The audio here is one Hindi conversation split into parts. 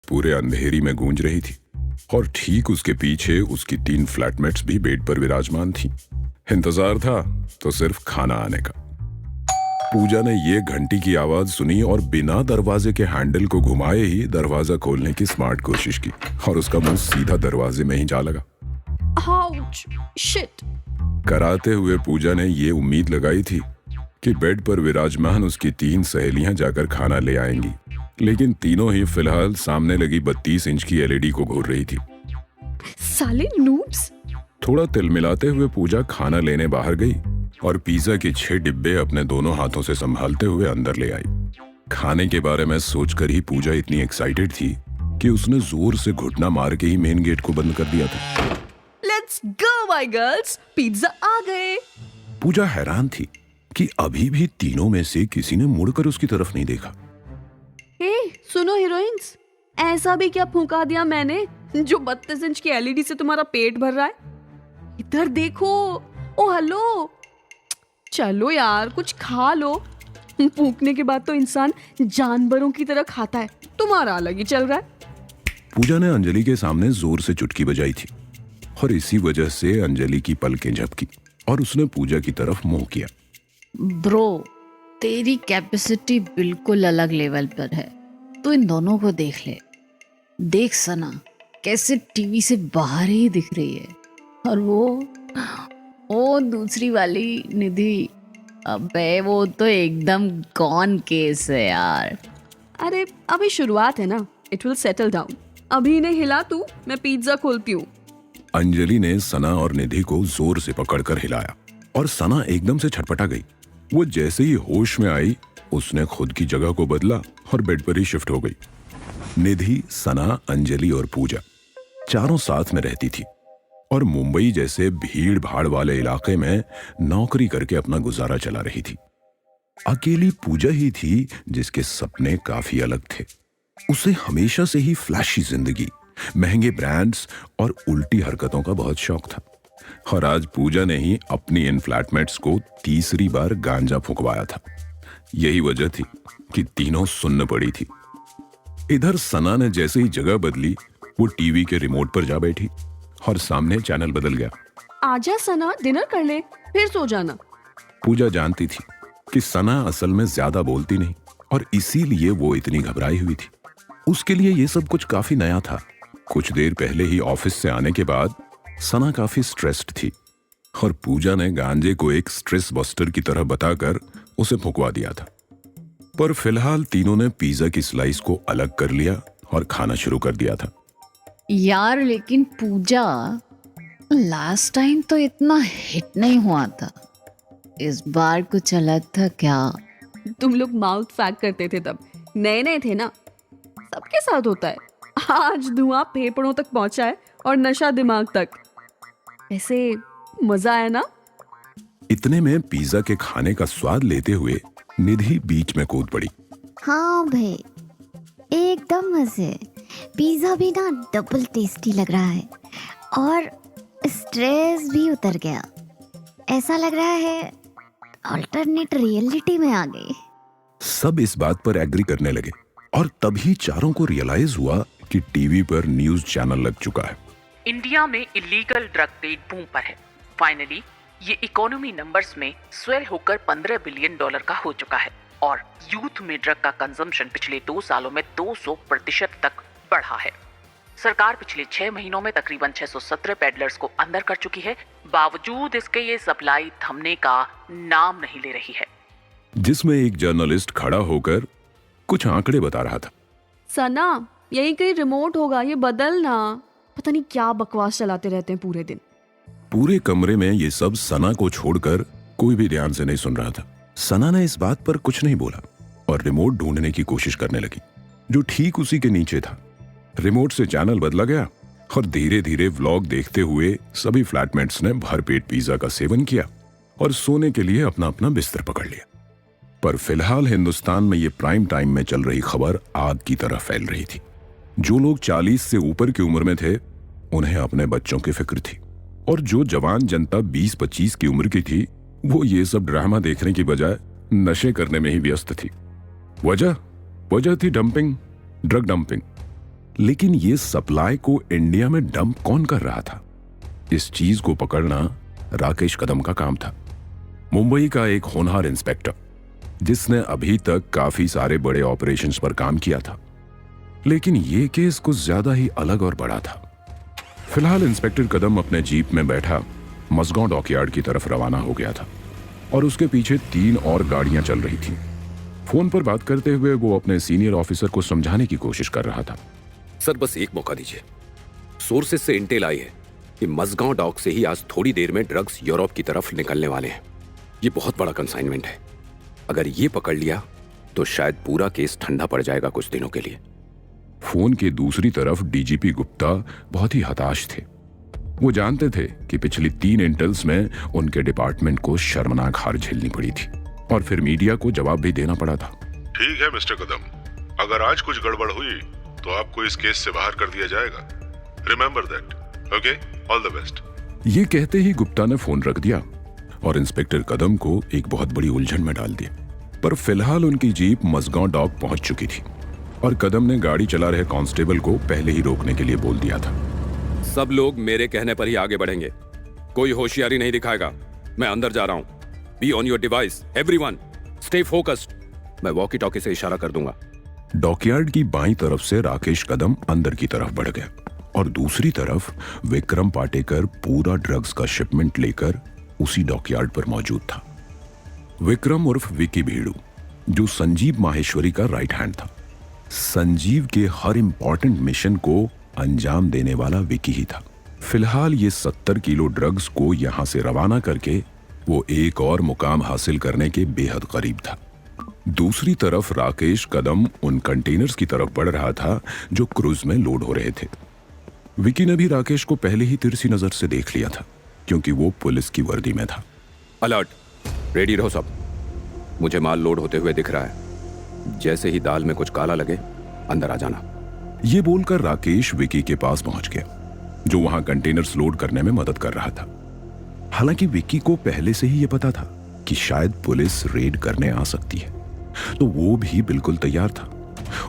पूरे अंधेरी में गूंज रही थी और ठीक उसके पीछे उसकी 3 फ्लैटमेट्स भी बेड पर विराजमान थी। इंतजार था तो सिर्फ खाना आने का। पूजा ने ये घंटी की आवाज सुनी और बिना दरवाजे के हैंडल को घुमाए ही दरवाजा खोलने की स्मार्ट कोशिश की और उसका मुंह सीधा दरवाजे में ही जा लगा। Ouch! Shit! कराते हुए पूजा ने ये उम्मीद लगाई थी कि बेड पर विराजमान उसकी 3 सहेलियां जाकर खाना ले आएंगी, लेकिन तीनों ही फिलहाल सामने लगी 32 इंच की एलईडी को घूर रही थी। साले नूब्स! थोड़ा तिलमिलाते हुए पूजा खाना लेने बाहर गई और पिज्जा के 6 डिब्बे अपने दोनों हाथों से संभालते हुए अंदर ले आई। खाने के बारे में सोचकर ही पूजा इतनी एक्साइटेड थी कि उसने जोर से घुटना मार के ही मेन गेट को बंद कर दिया था। Let's go, my girls! Pizza आ गए। पूजा हैरान थी कि अभी भी तीनों में से किसी ने मुड़कर उसकी तरफ नहीं देखा। हे, सुनो हीरोइंस, ऐसा भी क्या फूंका दिया मैंने जो 32 इंच की एलईडी से तुम्हारा पेट भर रहा है? इधर देखो। ओ हेलो, चलो यार कुछ खा लो। फूंकने के बाद तो इंसान जानवरों की तरह खाता है, तुम्हारा अलग ही चल रहा है। पूजा ने अंजलि के सामने जोर से चुटकी बजाई थी और इसी वजह से अंजलि की पलकें झपकी और उसने पूजा की तरफ मुंह किया। ब्रो, तेरी कैपेसिटी बिल्कुल अलग लेवल पर है। तू इन दोनों को देख ले। देख सना कैसे टीवी से बाहर ही दिख रही है, और वो दूसरी वाली निधि, अबे वो तो एकदम गॉन केस है यार। अरे अभी शुरुआत है ना, इट विल सेटल डाउन। अभी इन्हें हिला तू, मैं पिज्जा खोलती हूँ। अंजलि ने सना और निधि को जोर से पकड़कर हिलाया और सना एकदम से छटपटा गई। वो जैसे ही होश में आई उसने खुद की जगह को बदला और बेड पर ही शिफ्ट हो गई। निधि, सना, अंजलि और पूजा चारों साथ में रहती थी और मुंबई जैसे भीड़ भाड़ वाले इलाके में नौकरी करके अपना गुजारा चला रही थी। अकेली पूजा ही थी जिसके सपने काफी अलग थे। उसे हमेशा से ही फ्लैशी जिंदगी, महंगे ब्रांड्स और उल्टी हरकतों का बहुत शौक था और आज पूजा ने ही अपनी इन फ्लैटमेट्स को तीसरी बार गांजा फूंकवाया था। यही वजह थी कि तीनों सुन्न पड़ी थी। इधर सना ने जैसे ही जगह बदली वो टीवी के रिमोट पर जा बैठी और सामने चैनल बदल गया। आजा सना, डिनर कर ले, फिर सो जाना। पूजा जानती थी कि सना असल में ज्यादा बोलती नहीं और इसीलिए वो इतनी घबराई हुई थी। उसके लिए ये सब कुछ काफी नया था। कुछ देर पहले ही ऑफिस से आने के बाद सना काफी स्ट्रेस्ड थी और पूजा ने गांजे को एक स्ट्रेस बस्टर की तरह बताकर उसे फुंकवा दिया था। पर फिलहाल तीनों ने पिज्जा की स्लाइस को अलग कर लिया और खाना शुरू कर दिया था। यार लेकिन पूजा, लास्ट टाइम तो इतना हिट नहीं हुआ था, इस बार कुछ अलग था क्या? तुम लोग माउथ फैक करते थे तब, नए नए थे ना। सबके साथ होता है। आज धुआं फेफड़ों तक पहुंचा है और नशा दिमाग तक। ऐसे मजा आया ना? इतने में पिज्जा के खाने का स्वाद लेते हुए निधि बीच में कूद पड़ी। हाँ भाई, एकदम मजे। पिज्जा भी ना डबल टेस्टी लग रहा है और स्ट्रेस भी उतर गया। ऐसा लग रहा है अल्टरनेट रियलिटी में आ गई। सब इस बात पर एग्री करने लगे और तभी चारों को रियलाइज हुआ कि टीवी पर न्यूज चैनल लग चुका है। इंडिया में इलीगल ड्रग ट्रेड बूम पर है। फाइनली ये इकोनॉमी नंबर्स में स्वेल होकर $15 बिलियन का हो चुका है और यूथ में ड्रग का कंजम्पशन पिछले 2 सालों में 200% तक बढ़ा है। सरकार पिछले 6 महीनों में तकरीबन 617 पेडलर्स को अंदर कर चुकी है। बावजूद इसके ये सप्लाई थमने का नाम नहीं ले रही है। जिसमें एक जर्नलिस्ट खड़ा होकर कुछ आंकड़े बता रहा था। सना, यही कहीं रिमोट होगा, ये बदल ना। पता नहीं क्या बकवास चलाते रहते हैं पूरे दिन। पूरे कमरे में ये सब सना को छोड़कर कोई भी ध्यान से नहीं सुन रहा था। सना ने इस बात पर कुछ नहीं बोला और रिमोट ढूंढने की कोशिश करने लगी जो ठीक उसी के नीचे था। रिमोट से चैनल बदला गया और धीरे धीरे व्लॉग देखते हुए सभी फ्लैटमेट्स ने भरपेट पिज्जा का सेवन किया और सोने के लिए अपना अपना बिस्तर पकड़ लिया। पर फिलहाल हिंदुस्तान में ये प्राइम टाइम में चल रही खबर आग की तरह फैल रही थी। जो लोग 40 से ऊपर की उम्र में थे उन्हें अपने बच्चों की फिक्र थी और जो जवान जनता 20-25 की उम्र की थी वो ये सब ड्रामा देखने की बजाय नशे करने में ही व्यस्त थी। वजह थी डंपिंग, ड्रग डंपिंग। लेकिन ये सप्लाई को इंडिया में डंप कौन कर रहा था, इस चीज को पकड़ना राकेश कदम का काम था। मुंबई का एक होनहार इंस्पेक्टर जिसने अभी तक काफी सारे बड़े ऑपरेशंस पर काम किया था, लेकिन ये केस कुछ ज्यादा ही अलग और बड़ा था। फिलहाल इंस्पेक्टर कदम अपने जीप में बैठा मसगांव डॉकयार्ड की तरफ रवाना हो गया था और उसके पीछे 3 और गाड़ियां चल रही थीं। फोन पर बात करते हुए वो अपने सीनियर ऑफिसर को समझाने की कोशिश कर रहा था। सर बस एक मौका दीजिए। सोर्सेस से इंटेल आई है कि मसगांव डॉक से ही आज थोड़ी देर में ड्रग्स यूरोप की तरफ निकलने वाले हैं। ये बहुत बड़ा कंसाइनमेंट है। अगर ये पकड़ लिया तो शायद पूरा केस ठंडा पड़ जाएगा कुछ दिनों के लिए। फोन के दूसरी तरफ डीजीपी गुप्ता बहुत ही हताश थे। वो जानते थे कि पिछली 3 इंटेल्स में उनके डिपार्टमेंट को शर्मनाक हार झेलनी पड़ी थी और फिर मीडिया को जवाब भी देना पड़ा था। ठीक है मिस्टर कदम, अगर आज कुछ गड़बड़ हुई तो आपको इस केस से बाहर कर दिया जाएगा। Remember that, okay? All the best. ये कहते ही गुप्ता ने फोन रख दिया और इंस्पेक्टर कदम को एक बहुत बड़ी उलझन में डाल दिया। पर फिलहाल उनकी जीप मसगांव डॉक पहुंच चुकी थी और कदम ने गाड़ी चला रहे कांस्टेबल को पहले ही रोकने के लिए बोल दिया था। सब लोग मेरे कहने पर ही आगे बढ़ेंगे, कोई होशियारी नहीं दिखाएगा। मैं अंदर जा रहा हूं। Be on your device everyone, stay focused. मैं वॉकी टॉकी से इशारा कर दूंगा। डॉकयार्ड की बाईं तरफ से राकेश कदम अंदर की तरफ बढ़ गया और दूसरी तरफ विक्रम पाटेकर पूरा ड्रग्स का शिपमेंट लेकर उसी डॉकयार्ड पर मौजूद था। विक्रम उर्फ विकी भीड़ू, जो संजीव माहेश्वरी का राइट हैंड था। संजीव के हर इंपॉर्टेंट मिशन को अंजाम देने वाला विकी ही था। फिलहाल ये 70 किलो ड्रग्स को यहां से रवाना करके वो एक और मुकाम हासिल करने के बेहद करीब था। दूसरी तरफ राकेश कदम उन कंटेनर्स की तरफ बढ़ रहा था जो क्रूज में लोड हो रहे थे। विकी ने भी राकेश को पहले ही तिरछी नजर से देख लिया था क्योंकि वो पुलिस की वर्दी में था। अलर्ट, रेडी रहो सब। मुझे माल लोड होते हुए दिख रहा है। जैसे ही दाल में कुछ काला लगे अंदर आ जाना। ये बोलकर राकेश विकी के पास पहुंच गया, जो वहां कंटेनर्स लोड करने में मदद कर रहा था। हालांकि विकी को पहले से ही यह पता था कि शायद पुलिस रेड करने आ सकती है, तो वो भी बिल्कुल तैयार था।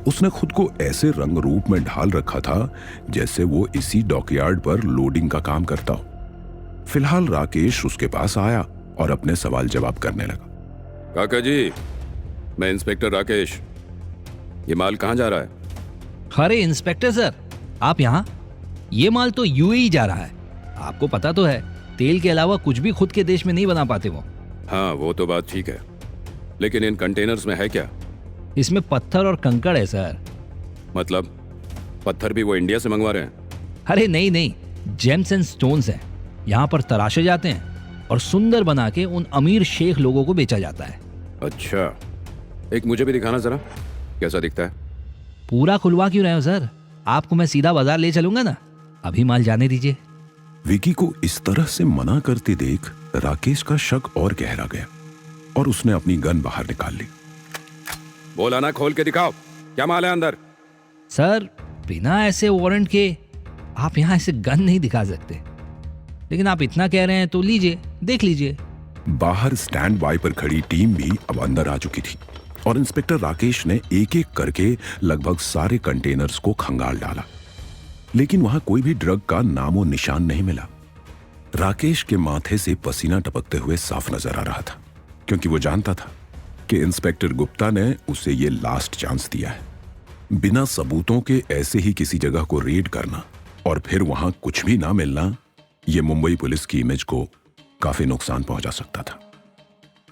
उसने खुद को ऐसे रंग रूप में ढाल रखा था जैसे वो इसी डॉकयार्ड पर लोडिंग का काम करता हो। फिलहाल राकेश उसके पास आया और अपने सवाल जवाब करने लगा। काका जी, मैं इंस्पेक्टर राकेश। ये माल कहाँ जा रहा है? अरे इंस्पेक्टर सर, आप यहाँ? ये माल तो यूएई जा रहा है। आपको पता तो है, तेल के अलावा कुछ भी खुद के देश में नहीं बना पाते वो। हाँ वो तो बात ठीक है, लेकिन इन कंटेनर्स में है क्या? इसमें पत्थर और कंकड़ है सर। मतलब पत्थर भी वो इंडिया से मंगवा रहे हैं? अरे नहीं नहीं, जेम्स एंड स्टोन्स हैं। यहाँ पर तराशे जाते हैं और सुंदर बना के उन अमीर शेख लोगों को बेचा जाता है। अच्छा, एक मुझे भी दिखाना जरा, कैसा दिखता है? पूरा खुलवा क्यों रहे हो सर? आपको मैं सीधा बाजार ले चलूंगा ना। अभी माल जाने दीजिए। विकी को इस तरह से मना करते देख राकेश का शक और गहरा गया और उसने अपनी गन बाहर निकाल ली। बोला ना, खोल के दिखाओ, क्या माल है अंदर? सर बिना ऐसे वारंट के आप यहाँ ऐसे गन नहीं दिखा सकते, लेकिन आप इतना कह रहे हैं तो लीजिए, देख लीजिए। बाहर स्टैंड बाय पर खड़ी टीम भी अब अंदर आ चुकी थी और इंस्पेक्टर राकेश ने एक एक करके लगभग सारे कंटेनर्स को खंगाल डाला, लेकिन वहां कोई भी ड्रग का नामो निशान नहीं मिला। राकेश के माथे से पसीना टपकते हुए साफ नजर आ रहा था, क्योंकि वो जानता था कि इंस्पेक्टर गुप्ता ने उसे ये लास्ट चांस दिया है। बिना सबूतों के ऐसे ही किसी जगह को रेड करना और फिर वहां कुछ भी ना मिलना, ये मुंबई पुलिस की इमेज को काफी नुकसान पहुंचा सकता था।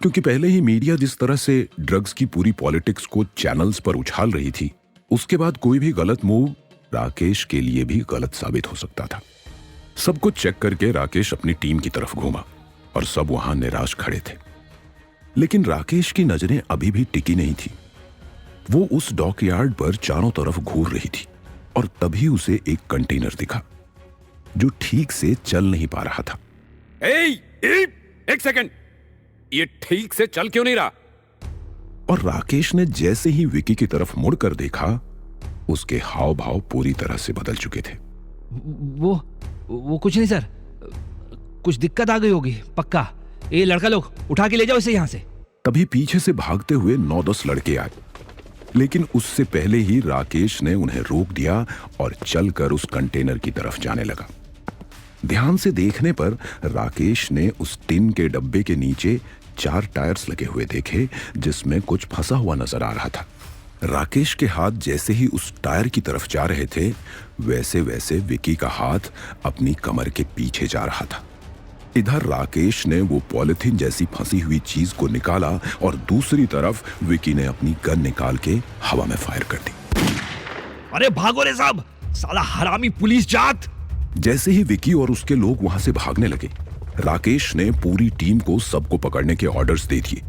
क्योंकि पहले ही मीडिया जिस तरह से ड्रग्स की पूरी पॉलिटिक्स को चैनल्स पर उछाल रही थी, उसके बाद कोई भी गलत मूव राकेश के लिए भी गलत साबित हो सकता था। सब कुछ चेक करके राकेश अपनी टीम की तरफ घूमा और सब वहां निराश खड़े थे। लेकिन राकेश की नजरें अभी भी टिकी नहीं थी। वो उस डॉकयार्ड पर चारों तरफ घूर रही थी और तभी उसे एक कंटेनर दिखा जो ठीक से चल नहीं पा रहा था। एक सेकंड, ये ठीक से चल क्यों नहीं रहा? और राकेश ने जैसे ही विकी की तरफ मुड़कर देखा, उसके हाव भाव पूरी तरह से बदल चुके थे। वो कुछ नहीं सर, कुछ दिक्कत आ गई होगी पक्का। ये लड़का लोग उठा के ले जाओ इसे यहां से। तभी पीछे से भागते हुए 9-10 लड़के आए लेकिन उससे पहले ही राकेश ने उन्हें रोक दिया और चलकर उस कंटेनर की तरफ जाने लगा। ध्यान से देखने पर राकेश ने उस टिन के डब्बे के नीचे 4 टायर्स लगे हुए देखे जिसमें कुछ फंसा हुआ नजर आ रहा था। राकेश के हाथ जैसे ही उस टायर की तरफ जा रहे थे वैसे वैसे विकी का हाथ अपनी कमर के पीछे जा रहा था। इधर राकेश ने वो पॉलिथीन जैसी फंसी हुई चीज को निकाला और दूसरी तरफ विकी ने अपनी गन निकाल के हवा में फायर कर दी। अरे भागो रे साहब, साला हरामी पुलिस जात। जैसे ही विकी और उसके लोग वहां से भागने लगे, राकेश ने पूरी टीम को सबको पकड़ने के ऑर्डर्स दे दिए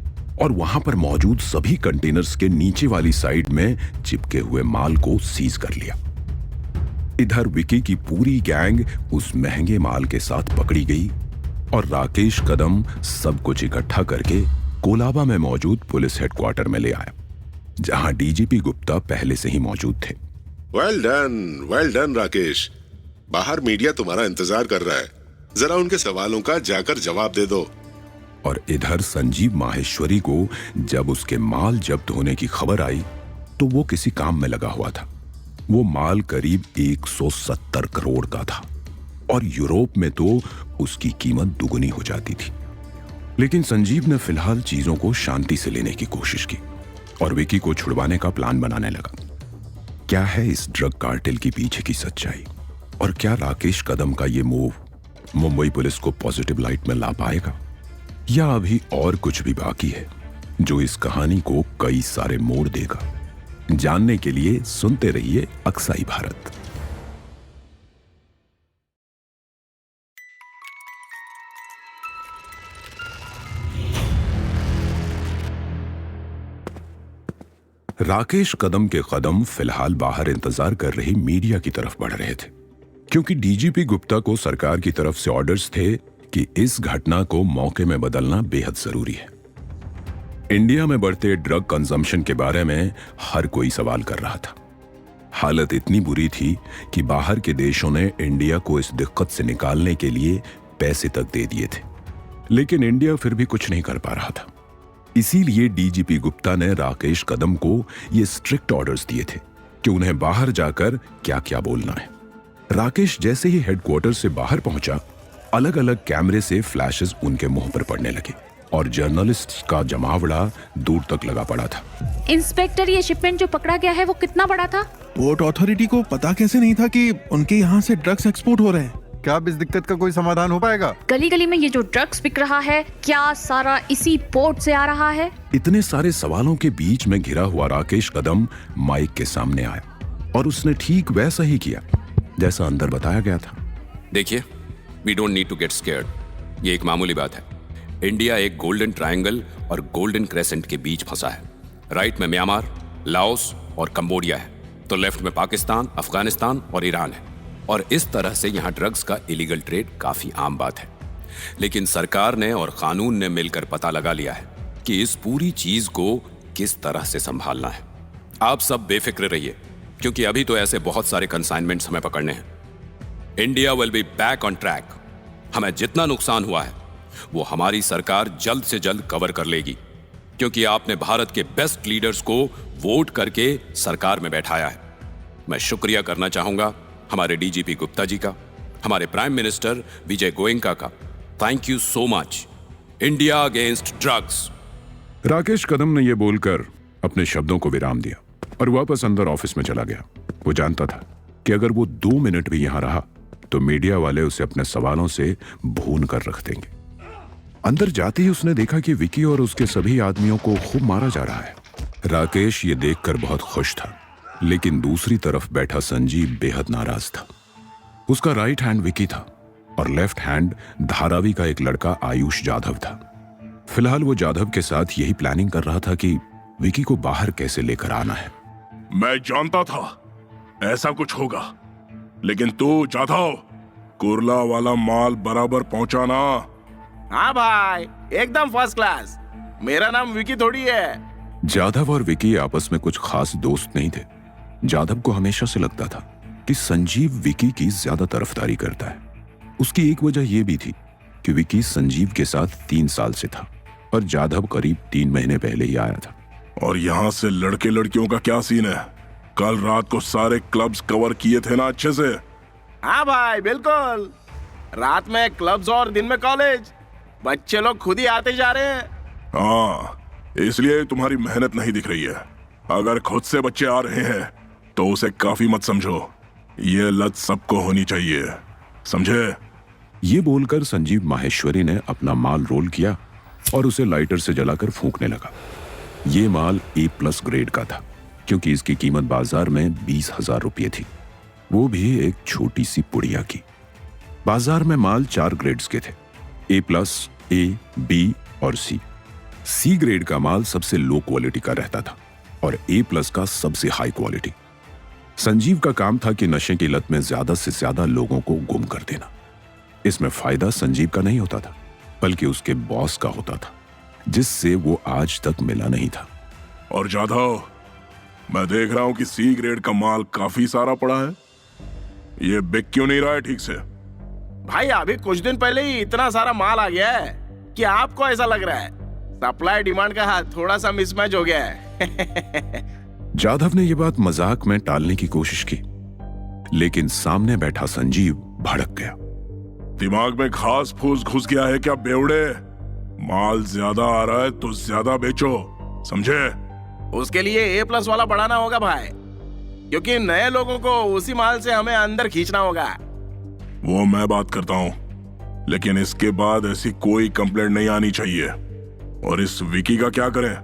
और वहां पर मौजूद सभी कंटेनर्स के नीचे वाली साइड में चिपके हुए माल को सीज कर लिया। इधर विकी की पूरी गैंग उस महंगे माल के साथ पकड़ी गई और राकेश कदम सब कुछ इकट्ठा करके कोलाबा में मौजूद पुलिस हेडक्वार्टर में ले आया, जहां डीजीपी गुप्ता पहले से ही मौजूद थे। Well done Rakesh. बाहर मीडिया तुम्हारा इंतजार कर रहा है, जरा उनके सवालों का जाकर जवाब दे दो। और इधर संजीव माहेश्वरी को जब उसके माल जब्त होने की खबर आई तो वो किसी काम में लगा हुआ था। वो माल करीब 170 करोड़ का था और यूरोप में तो उसकी कीमत दुगनी हो जाती थी। लेकिन संजीव ने फिलहाल चीजों को शांति से लेने की कोशिश की और विकी को छुड़वाने का प्लान बनाने लगा। क्या है इस ड्रग कार्टेल की पीछे की सच्चाई और क्या राकेश कदम का ये मूव मुंबई पुलिस को पॉजिटिव लाइट में ला पाएगा, या अभी और कुछ भी बाकी है जो इस कहानी को कई सारे मोड़ देगा? जानने के लिए सुनते रहिए अक्साई भारत। राकेश कदम के कदम फिलहाल बाहर इंतजार कर रही मीडिया की तरफ बढ़ रहे थे, क्योंकि डीजीपी गुप्ता को सरकार की तरफ से ऑर्डर्स थे कि इस घटना को मौके में बदलना बेहद जरूरी है। इंडिया में बढ़ते ड्रग कंजम्पशन के बारे में हर कोई सवाल कर रहा था। हालत इतनी बुरी थी कि बाहर के देशों ने इंडिया को इस दिक्कत से निकालने के लिए पैसे तक दे दिए थे, लेकिन इंडिया फिर भी कुछ नहीं कर पा रहा था। इसीलिए डीजीपी गुप्ता ने राकेश कदम को ये स्ट्रिक्ट ऑर्डर्स दिए थे कि उन्हें बाहर जाकर क्या क्या बोलना है। राकेश जैसे ही हेडक्वार्टर से बाहर पहुंचा, अलग अलग कैमरे से फ्लैशेस उनके मुंह पर पड़ने लगे और जर्नलिस्ट्स का जमावड़ा दूर तक लगा पड़ा था। इंस्पेक्टर, ये शिपमेंट जो पकड़ा गया है वो कितना बड़ा था? पोर्ट अथॉरिटी को पता कैसे नहीं था कि उनके यहाँ से ड्रग्स एक्सपोर्ट हो रहे हैं? क्या अब इस दिक्कत का कोई समाधान हो पाएगा? गली गली में ये जो ड्रग्स बिक रहा है, क्या सारा इसी पोर्ट से आ रहा है? इतने सारे सवालों के बीच में घिरा हुआ राकेश कदम माइक के सामने आया और उसने ठीक वैसा ही किया जैसा अंदर बताया गया था। देखिए, we don't need to get scared. ये एक मामूली बात है। इंडिया एक गोल्डन ट्रायंगल और गोल्डन क्रेसेंट के बीच फंसा है। राइट में म्यांमार, लाओस और कंबोडिया है, तो लेफ्ट में पाकिस्तान, अफगानिस्तान और ईरान है। और इस तरह से यहाँ ड्रग्स का इलीगल ट्रेड काफी आम बात है। लेकिन सरकार ने और कानून ने मिलकर पता लगा लिया है कि इस पूरी चीज को किस तरह से संभालना है। आप सब बेफिक्र रहिए, क्योंकि अभी तो ऐसे बहुत सारे कंसाइनमेंट्स हमें पकड़ने हैं। India will be back on track. हमें जितना नुकसान हुआ है वो हमारी सरकार जल्द से जल्द कवर कर लेगी, क्योंकि आपने भारत के बेस्ट लीडर्स को वोट करके सरकार में बैठाया है। मैं शुक्रिया करना चाहूंगा हमारे डीजीपी गुप्ता जी का, हमारे प्राइम मिनिस्टर विजय गोयंका का। Thank you so much. India against drugs. Rakesh Kadam ने यह बोलकर अपने शब्दों को विराम दिया और वापस अंदर ऑफिस में चला गया। वो जानता था कि अगर वो 2 मिनट भी यहां रहा तो मीडिया वाले उसे अपने सवालों से भून कर रख देंगे। अंदर जाते ही उसने देखा कि विकी और उसके सभी आदमियों को खूब मारा जा रहा है। राकेश ये देखकर बहुत खुश था, लेकिन दूसरी तरफ बैठा संजीव बेहद नाराज था। उसका राइट हैंड विकी था और लेफ्ट हैंड धारावी का एक लड़का आयुष जाधव था। फिलहाल वो जाधव के साथ यही प्लानिंग कर रहा था कि विकी को बाहर कैसे लेकर आना है। मैं जानता था ऐसा कुछ होगा, लेकिन तू जाधव, कुर्ला वाला माल बराबर पहुंचाना। हाँ भाई, एकदम फर्स्ट क्लास। मेरा नाम विकी थोड़ी है। जाधव और विकी आपस में कुछ खास दोस्त नहीं थे। जाधव को हमेशा से लगता था कि संजीव विकी की ज्यादा तरफदारी करता है। उसकी एक वजह यह भी थी कि विकी संजीव के साथ 3 साल से था और जाधव करीब 3 महीने पहले ही आया था। और यहाँ से लड़के लड़कियों का क्या सीन है? कल रात को सारे क्लब्स कवर किए थे ना अच्छे से? हाँ भाई बिल्कुल, रात में क्लब्स और दिन में कॉलेज। बच्चे लोग खुद ही आते जा रहे हैं। हाँ, इसलिए तुम्हारी मेहनत नहीं दिख रही है। अगर खुद से बच्चे आ रहे हैं तो उसे काफी मत समझो। ये लत सबको होनी चाहिए, समझे? ये बोलकर संजीव माहेश्वरी ने अपना माल रोल किया और उसे लाइटर से जलाकर फूंकने लगा। ये माल A+ ग्रेड का था, क्योंकि इसकी कीमत बाजार में 20,000 रुपये थी, वो भी एक छोटी सी पुड़िया की। बाजार में माल 4 ग्रेड्स के थे, A+, A, B और C। C ग्रेड का माल सबसे लो क्वालिटी का रहता था और A+ का सबसे हाई क्वालिटी। संजीव का काम था कि नशे की लत में ज्यादा से ज्यादा लोगों को गुम कर देना। इसमें फायदा संजीव का नहीं होता था, बल्कि उसके बॉस का होता था, जिससे वो आज तक मिला नहीं था। और जाधव, मैं देख रहा हूं कि C ग्रेड का माल काफी सारा पड़ा है। ये बिक क्यों नहीं रहा है ठीक से? भाई अभी कुछ दिन पहले ही इतना सारा माल आ गया है कि आपको ऐसा लग रहा है सप्लाई डिमांड का थोड़ा सा मिसमैच हो गया है। जाधव ने यह बात मजाक में टालने की कोशिश की, लेकिन सामने बैठा संजीव भड़क गया। दिमाग में घास फूस घुस गया है क्या बेवड़े? माल ज्यादा आ रहा है तो ज्यादा बेचो, समझे? उसके लिए A+ वाला बढ़ाना होगा भाई, क्योंकि नए लोगों को उसी माल से हमें अंदर खींचना होगा। वो मैं बात करता हूँ, लेकिन इसके बाद ऐसी कोई कंप्लेंट नहीं आनी चाहिए। और इस विकी का क्या करें?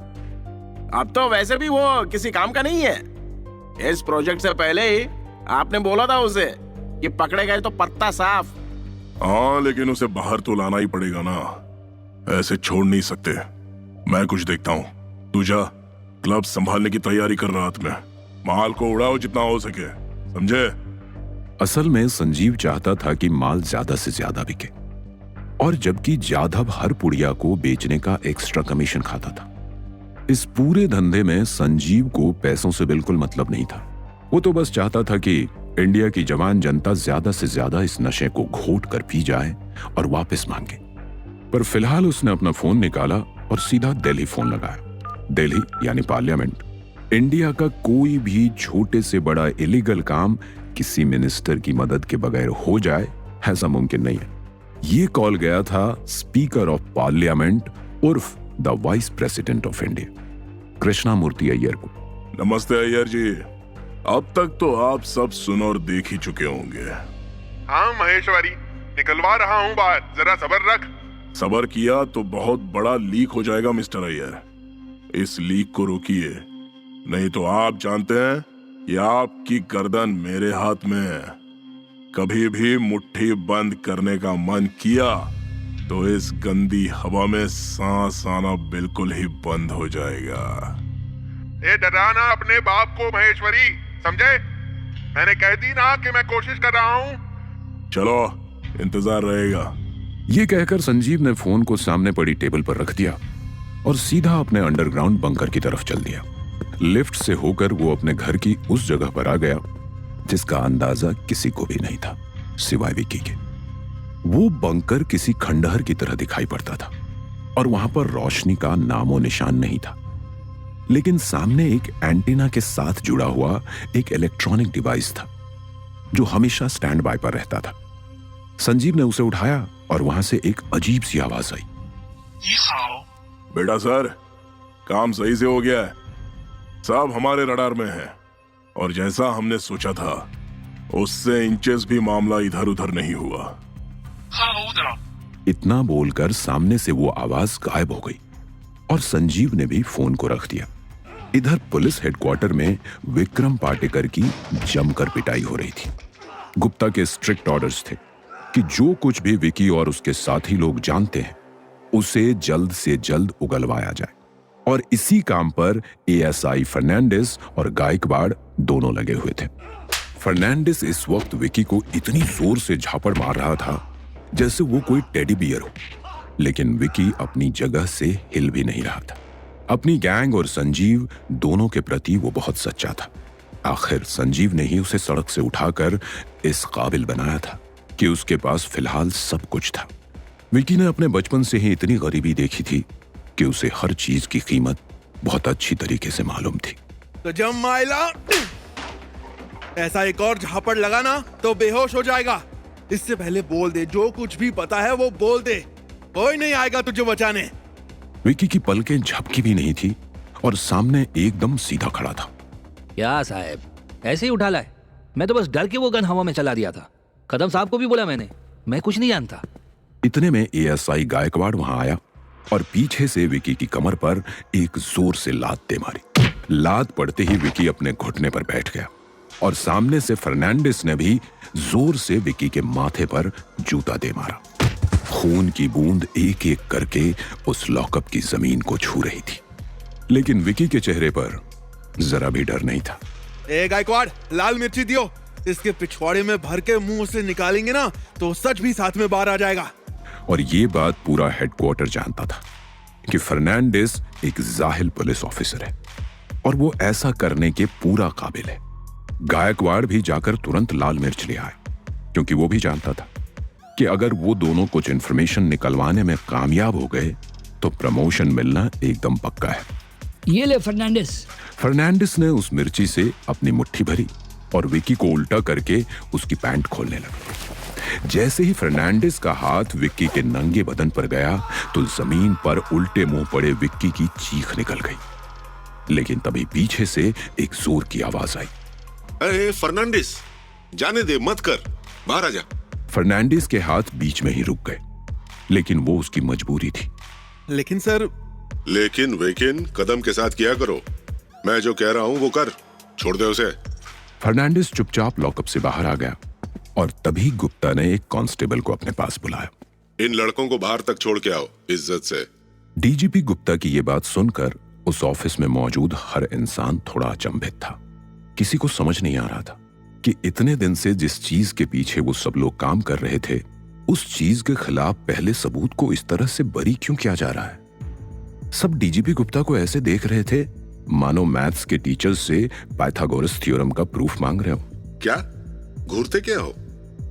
अब तो वैसे भी वो किसी काम का नहीं है। इस प्रोजेक्ट से पहले ही आपने बोला था उसे कि पकड़े गए तो पत्ता साफ। हाँ, लेकिन उसे बाहर तो लाना ही पड़ेगा ना, ऐसे छोड़ नहीं सकते। मैं कुछ देखता हूँ, तू जा क्लब संभालने की तैयारी कर रात में। माल को उड़ाओ जितना हो सके, समझे? असल में संजीव चाहता था कि माल ज्यादा से ज्यादा बिके, और जबकि जाधव हर पुड़िया को बेचने का एक्स्ट्रा कमीशन खाता था। इस पूरे धंधे में संजीव को पैसों से बिल्कुल मतलब नहीं था। वो तो बस चाहता था कि इंडिया की जवान जनता ज्यादा से ज्यादा इस नशे को घोट कर पी जाए और वापस मांगे। पर फिलहाल उसने अपना फोन निकाला और सीधा दिल्ली फोन लगाया। दिल्ली यानी पार्लियामेंट। इंडिया का कोई भी छोटे से बड़ा इलीगल काम किसी मिनिस्टर की मदद के बगैर हो जाए, ऐसा मुमकिन नहीं है। ये कॉल गया था स्पीकर ऑफ पार्लियामेंट उर्फ the vice president of India, Krishnamurthy Iyer को। नमस्ते अय्यर जी, अब तक तो आप सब सुन और देख ही चुके होंगे। हाँ महेश्वरी, निकलवा रहा हूँ बाहर, जरा सब्र रख। सब्र किया तो बहुत बड़ा लीक हो जाएगा मिस्टर अय्यर। इस लीक को रोकिए, नहीं तो आप जानते हैं कि आपकी गर्दन मेरे हाथ में है। कभी भी मुट्ठी बंद करने का मन किया तो इस गंदी हवा में सांस आना बिल्कुल ही बंद हो जाएगा। ये डराना अपने बाप को महेश्वरी, समझे? मैंने कह दी ना कि मैं कोशिश कर रहा हूँ। चलो, इंतजार रहेगा। ये कहकर संजीव ने फोन को सामने पड़ी टेबल पर रख दिया और सीधा अपने अंडरग्राउंड बंकर की तरफ चल दिया। लिफ्ट से होकर वो अपने घर की उस जगह पर आ गया जिसका अंदाजा किसी को भी नहीं था सिवाय विकी के। वो बंकर किसी खंडहर की तरह दिखाई पड़ता था और वहां पर रोशनी का नामो निशान नहीं था, लेकिन सामने एक एंटीना के साथ जुड़ा हुआ एक इलेक्ट्रॉनिक डिवाइस था जो हमेशा स्टैंड बाय पर रहता था। संजीव ने उसे उठाया और वहां से एक अजीब सी आवाज आई। बेटा सर, काम सही से हो गया है, सब हमारे रडार में है और जैसा हमने सोचा था उससे इंचेस भी मामला इधर उधर नहीं हुआ। इतना बोलकर सामने से वो आवाज गायब हो गई और संजीव ने भी फोन को रख दिया। इधर पुलिस हेडक्वार्टर में विक्रम पाटेकर की जमकर पिटाई हो रही थी। गुप्ता के स्ट्रिक्ट ऑर्डर्स थे कि जो कुछ भी विकी और उसके साथी लोग जानते हैं उसे जल्द से जल्द उगलवाया जाए, और इसी काम पर एएसआई फर्नांडिस और गायकवाड़ दोनों लगे हुए थे। फर्नांडिस इस वक्त विकी को इतनी जोर से झापड़ मार रहा था जैसे वो कोई टेडी बियर हो, लेकिन विकी अपनी जगह से हिल भी नहीं रहा था। अपनी गैंग और संजीव दोनों के प्रति वो बहुत सच्चा था। आखिर संजीव ने ही उसे सड़क से उठाकर इस काबिल बनाया था कि उसके पास फिलहाल सब कुछ था। विकी ने अपने बचपन से ही इतनी गरीबी देखी थी कि उसे हर चीज की कीमत बहुत अच्छी तरीके से मालूम थी। तो जब माइला ऐसा एक और झापड़ लगा ना तो बेहोश हो जाएगा। इससे पहले बोल दे, जो कुछ भी पता है वो बोल दे, कोई नहीं आएगा तुझे बचाने। विकी की पलकें झपकी भी नहीं थी और सामने एकदम सीधा खड़ा था। क्या साहब, ऐसे ही उठा लाए? मैं तो बस डर के वो गन हवा में चला दिया था। कदम साहब को भी बोला मैंने, मैं कुछ नहीं जानता। इतने में एएसआई गायकवाड़ वहां आया और पीछे से विकी की कमर पर एक जोर से लात दे मारी। लात पड़ते ही विकी अपने घुटने पर बैठ गया और सामने से फर्नांडिस ने भी जोर से विकी के माथे पर जूता दे मारा। खून की बूंद एक एक करके उस लॉकअप की जमीन को छू रही थी, लेकिन विकी के चेहरे पर जरा भी डर नहीं था। ए गायकवाड़, लाल मिर्ची दियो, इसके पिछवाड़े में भर के मुंह से निकालेंगे ना तो सच भी साथ में बाहर आ जाएगा। और ये बात पूरा हेडक्वार्टर जानता था कि फर्नांडिस एक जाहिल पुलिस ऑफिसर है और वो ऐसा करने के पूरा काबिल है। गायकवाड़ भी जाकर तुरंत लाल मिर्च ले आए, क्योंकि वो भी जानता था कि अगर वो दोनों कुछ इंफॉर्मेशन निकलवाने में कामयाब हो गए तो प्रमोशन मिलना एकदम पक्का है। ये ले फर्नांडिस। फर्नांडिस ने उस मिर्ची से अपनी मुट्ठी भरी और विकी को उल्टा करके उसकी पैंट खोलने लगा। जैसे ही फर्नांडिस का हाथ विक्की के नंगे बदन पर गया तो जमीन पर उल्टे मुंह पड़े विक्की की चीख निकल गई। लेकिन तभी पीछे से एक जोर की आवाज आई, अरे फर्नांडिस, जाने दे, मत कर, बाहर आ जा। फर्नांडिस के हाथ बीच में ही रुक गए, लेकिन वो उसकी मजबूरी थी। लेकिन सर। लेकिन वेकिन कदम के साथ किया करो, मैं जो कह रहा हूं वो कर, छोड़ दे उसे। फर्नांडिस चुपचाप लॉकअप से बाहर आ गया और तभी गुप्ता ने एक कांस्टेबल को अपने पास बुलाया। इन लड़कों को बाहर तक छोड़ के आओ, इज्जत से। डीजीपी गुप्ता की ये बात सुनकर उस ऑफिस में मौजूद हर इंसान थोड़ा अचंभित था। किसी को समझ नहीं आ रहा था कि इतने दिन से जिस चीज के पीछे वो सब लोग काम कर रहे थे, उस चीज के खिलाफ पहले सबूत को इस तरह से बरी क्यों किया जा रहा है। सब डीजीपी गुप्ता को ऐसे देख रहे थे मानो मैथ्स के टीचर से पाइथागोरस थ्योरम का प्रूफ मांग रहे हो। क्या घूरते क्या हो?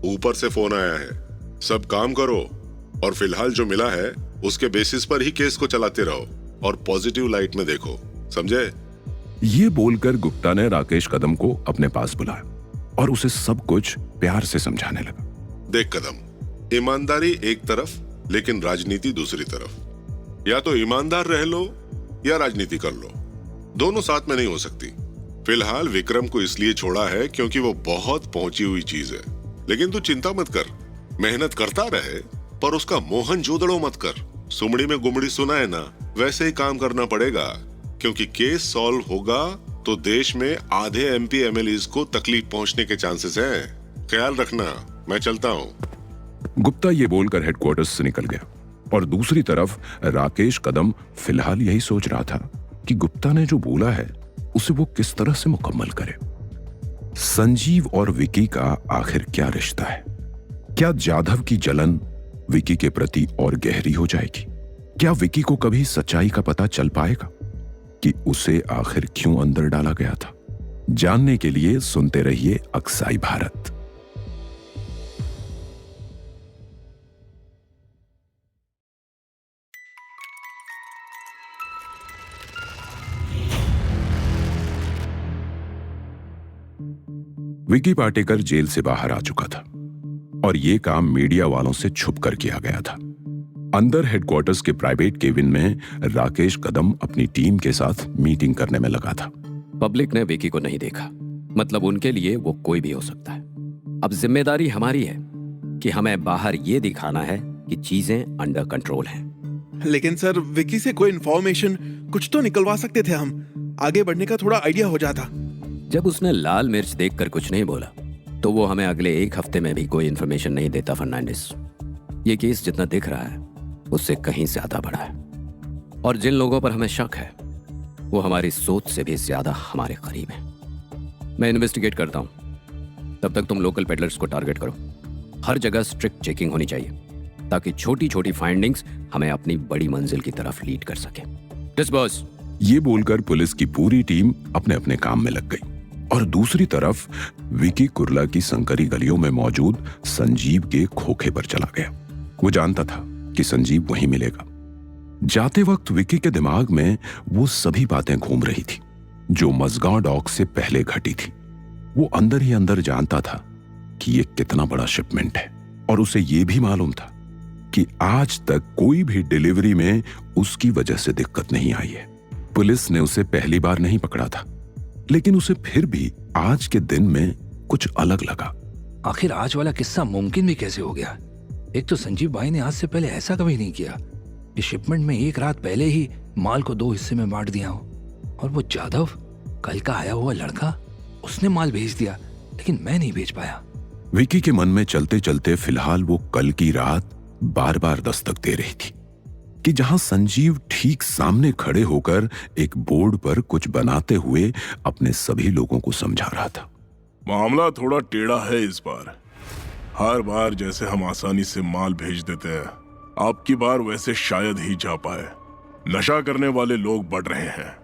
ऊपर से फोन आया है, सब काम करो और फिलहाल जो मिला है उसके बेसिस पर ही केस को चलाते रहो और पॉजिटिव लाइट में देखो, समझे? ये बोलकर गुप्ता ने राकेश कदम को अपने पास बुलाया और उसे सब कुछ प्यार से समझाने लगा। देख कदम, ईमानदारी एक तरफ लेकिन राजनीति दूसरी तरफ। या तो ईमानदार रह लो या राजनीति कर लो, दोनों साथ में नहीं हो सकती। फिलहाल विक्रम को इसलिए छोड़ा है क्योंकि वो बहुत पहुंची हुई चीज है, लेकिन तू चिंता मत कर, मेहनत करता रहे पर उसका मोहन जोदड़ो मत कर। सुमड़ी में गुमड़ी सुना है ना, वैसे ही काम करना पड़ेगा, क्योंकि केस सॉल्व होगा तो देश में आधे एमपी एमएलएस को तकलीफ पहुंचने के चांसेस हैं। ख्याल रखना, मैं चलता हूं। गुप्ता ये बोलकर हेडक्वार्टर्स से निकल गया और दूसरी तरफ राकेश कदम फिलहाल यही सोच रहा था कि गुप्ता ने जो बोला है उसे वो किस तरह से मुकम्मल करे। संजीव और विकी का आखिर क्या रिश्ता है? क्या जाधव की जलन विकी के प्रति और गहरी हो जाएगी? क्या विकी को कभी सच्चाई का पता चल पाएगा कि उसे आखिर क्यों अंदर डाला गया था? जानने के लिए सुनते रहिए अक्साई भारत। विकी पाटेकर जेल से बाहर आ चुका था और यह काम मीडिया वालों से छुप कर किया गया था। अंदर हेडक्वार्टर्स के प्राइवेट केबिन में राकेश कदम अपनी टीम के साथ मीटिंग करने में लगा था। पब्लिक ने विकी को नहीं देखा, मतलब उनके लिए वो कोई भी हो सकता है। अब जिम्मेदारी हमारी है कि हमें बाहर ये दिखाना है कि चीजें अंडर कंट्रोल हैं। लेकिन सर, विकी से कोई इन्फॉर्मेशन कुछ तो निकलवा सकते थे, हम आगे बढ़ने का थोड़ा आइडिया हो जाता। जब उसने लाल मिर्च देखकर कुछ नहीं बोला तो वो हमें अगले एक हफ्ते में भी कोई इन्फॉर्मेशन नहीं देता। फर्नांडिस, ये केस जितना दिख रहा है उससे कहीं ज्यादा बड़ा है और जिन लोगों पर हमें शक है वो हमारी सोच से भी ज्यादा हमारे करीब है। मैं इन्वेस्टिगेट करता हूं, तब तक तुम लोकल पेडलर्स को टारगेट करो। हर जगह स्ट्रिक्ट चेकिंग होनी चाहिए ताकि छोटी छोटी फाइंडिंग्स हमें अपनी बड़ी मंजिल की तरफ लीड कर सके। बॉस। ये बोलकर पुलिस की पूरी टीम अपने अपने काम में लग गई और दूसरी तरफ विकी कुर्ला की संकरी गलियों में मौजूद संजीव के खोखे पर चला गया। वो जानता था कि संजीव वहीं मिलेगा। जाते वक्त विकी के दिमाग में वो सभी बातें घूम रही थी जो मजगांव डॉक से पहले घटी थी। वो अंदर ही अंदर जानता था कि ये कितना बड़ा शिपमेंट है और उसे ये भी मालूम था कि आज तक कोई भी डिलीवरी में उसकी वजह से दिक्कत नहीं आई है। पुलिस ने उसे पहली बार नहीं पकड़ा था, लेकिन उसे फिर भी आज के दिन में कुछ अलग लगा। आखिर आज वाला किस्सा मुमकिन भी कैसे हो गया? एक तो संजीव भाई ने आज से पहले ऐसा कभी नहीं किया कि शिपमेंट में एक रात पहले ही माल को 2 हिस्से में बांट दिया हो। और वो जाधव, कल का आया हुआ लड़का, उसने माल भेज दिया लेकिन मैं नहीं भेज पाया। विकी के मन में चलते चलते फिलहाल वो कल की रात बार बार दस्तक दे रही थी कि जहां संजीव ठीक सामने खड़े होकर एक बोर्ड पर कुछ बनाते हुए अपने सभी लोगों को समझा रहा था। मामला थोड़ा टेढ़ा है इस बार। हर बार जैसे हम आसानी से माल भेज देते हैं, आपकी बार वैसे शायद ही जा पाए। नशा करने वाले लोग बढ़ रहे हैं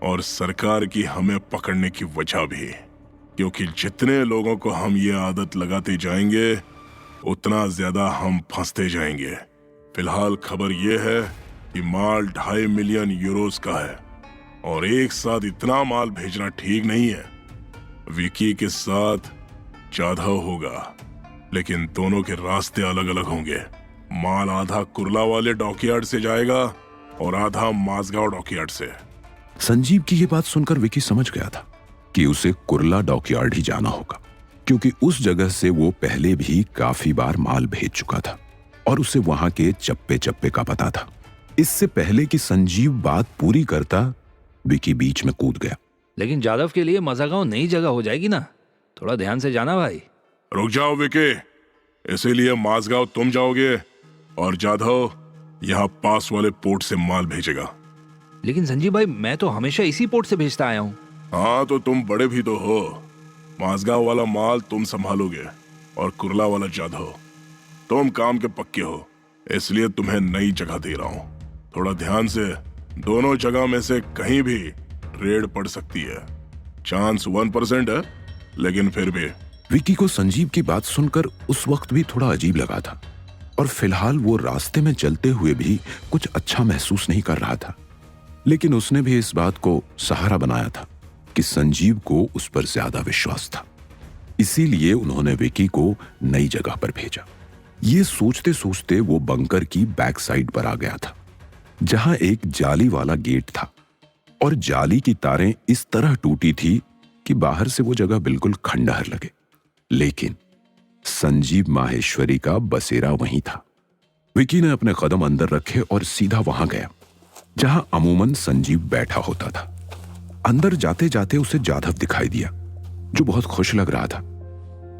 और सरकार की हमें पकड़ने की वजह भी, क्योंकि जितने लोगों को हम ये आदत लगाते जाएंगे उतना ज्यादा हम फंसते जाएंगे। फिलहाल खबर ये है कि माल 2.5 मिलियन यूरोस का है और एक साथ इतना माल भेजना ठीक नहीं है। विकी के साथ जाधव होगा, लेकिन दोनों के रास्ते अलग अलग होंगे। माल आधा कुर्ला वाले डॉकयार्ड से जाएगा और आधा माझगांव डॉकयार्ड से। संजीव की ये बात सुनकर विकी समझ गया था कि उसे कुर्ला डॉकयार्ड ही जाना होगा, क्योंकि उस जगह से वो पहले भी काफी बार माल भेज चुका था और उसे वहां के चप्पे चप्पे का पता था। इससे पहले कि संजीव बात पूरी करता, विकी बीच में कूद गया। लेकिन जाधव के लिए मजागांव नई जगह हो जाएगी ना, थोड़ा ध्यान से जाना भाई। रुक जाओ विकी, इसीलिए माझगांव तुम जाओगे और जाधव यहाँ पास वाले पोर्ट से माल भेजेगा। लेकिन संजीव भाई, मैं तो हमेशा इसी पोर्ट से भेजता आया हूँ। हाँ, तो तुम बड़े भी तो हो। माझगांव वाला माल तुम संभालोगे और कुर्ला वाला जाधव। तुम काम के पक्के हो, इसलिए तुम्हें नई जगह दे रहा हूँ। थोड़ा ध्यान से, दोनों जगह में से कहीं भी रेड पड़ सकती है। चांस 1% है, लेकिन फिर भी। विकी को संजीव की बात सुनकर उस वक्त भी थोड़ा अजीब लगा था और फिलहाल वो रास्ते में चलते हुए भी कुछ अच्छा महसूस नहीं कर रहा था। लेकिन उसने भी इस बात को सहारा बनाया था कि संजीव को उस पर ज्यादा विश्वास था, इसीलिए उन्होंने विकी को नई जगह पर भेजा। ये सोचते सोचते वो बंकर की बैक साइड पर आ गया था, जहां एक जाली वाला गेट था और जाली की तारें इस तरह टूटी थी कि बाहर से वो जगह बिल्कुल खंडहर लगे। लेकिन संजीव माहेश्वरी का बसेरा वहीं था। विकी ने अपने कदम अंदर रखे और सीधा वहां गया जहां अमूमन संजीव बैठा होता था। अंदर जाते जाते उसे जाधव दिखाई दिया, जो बहुत खुश लग रहा था।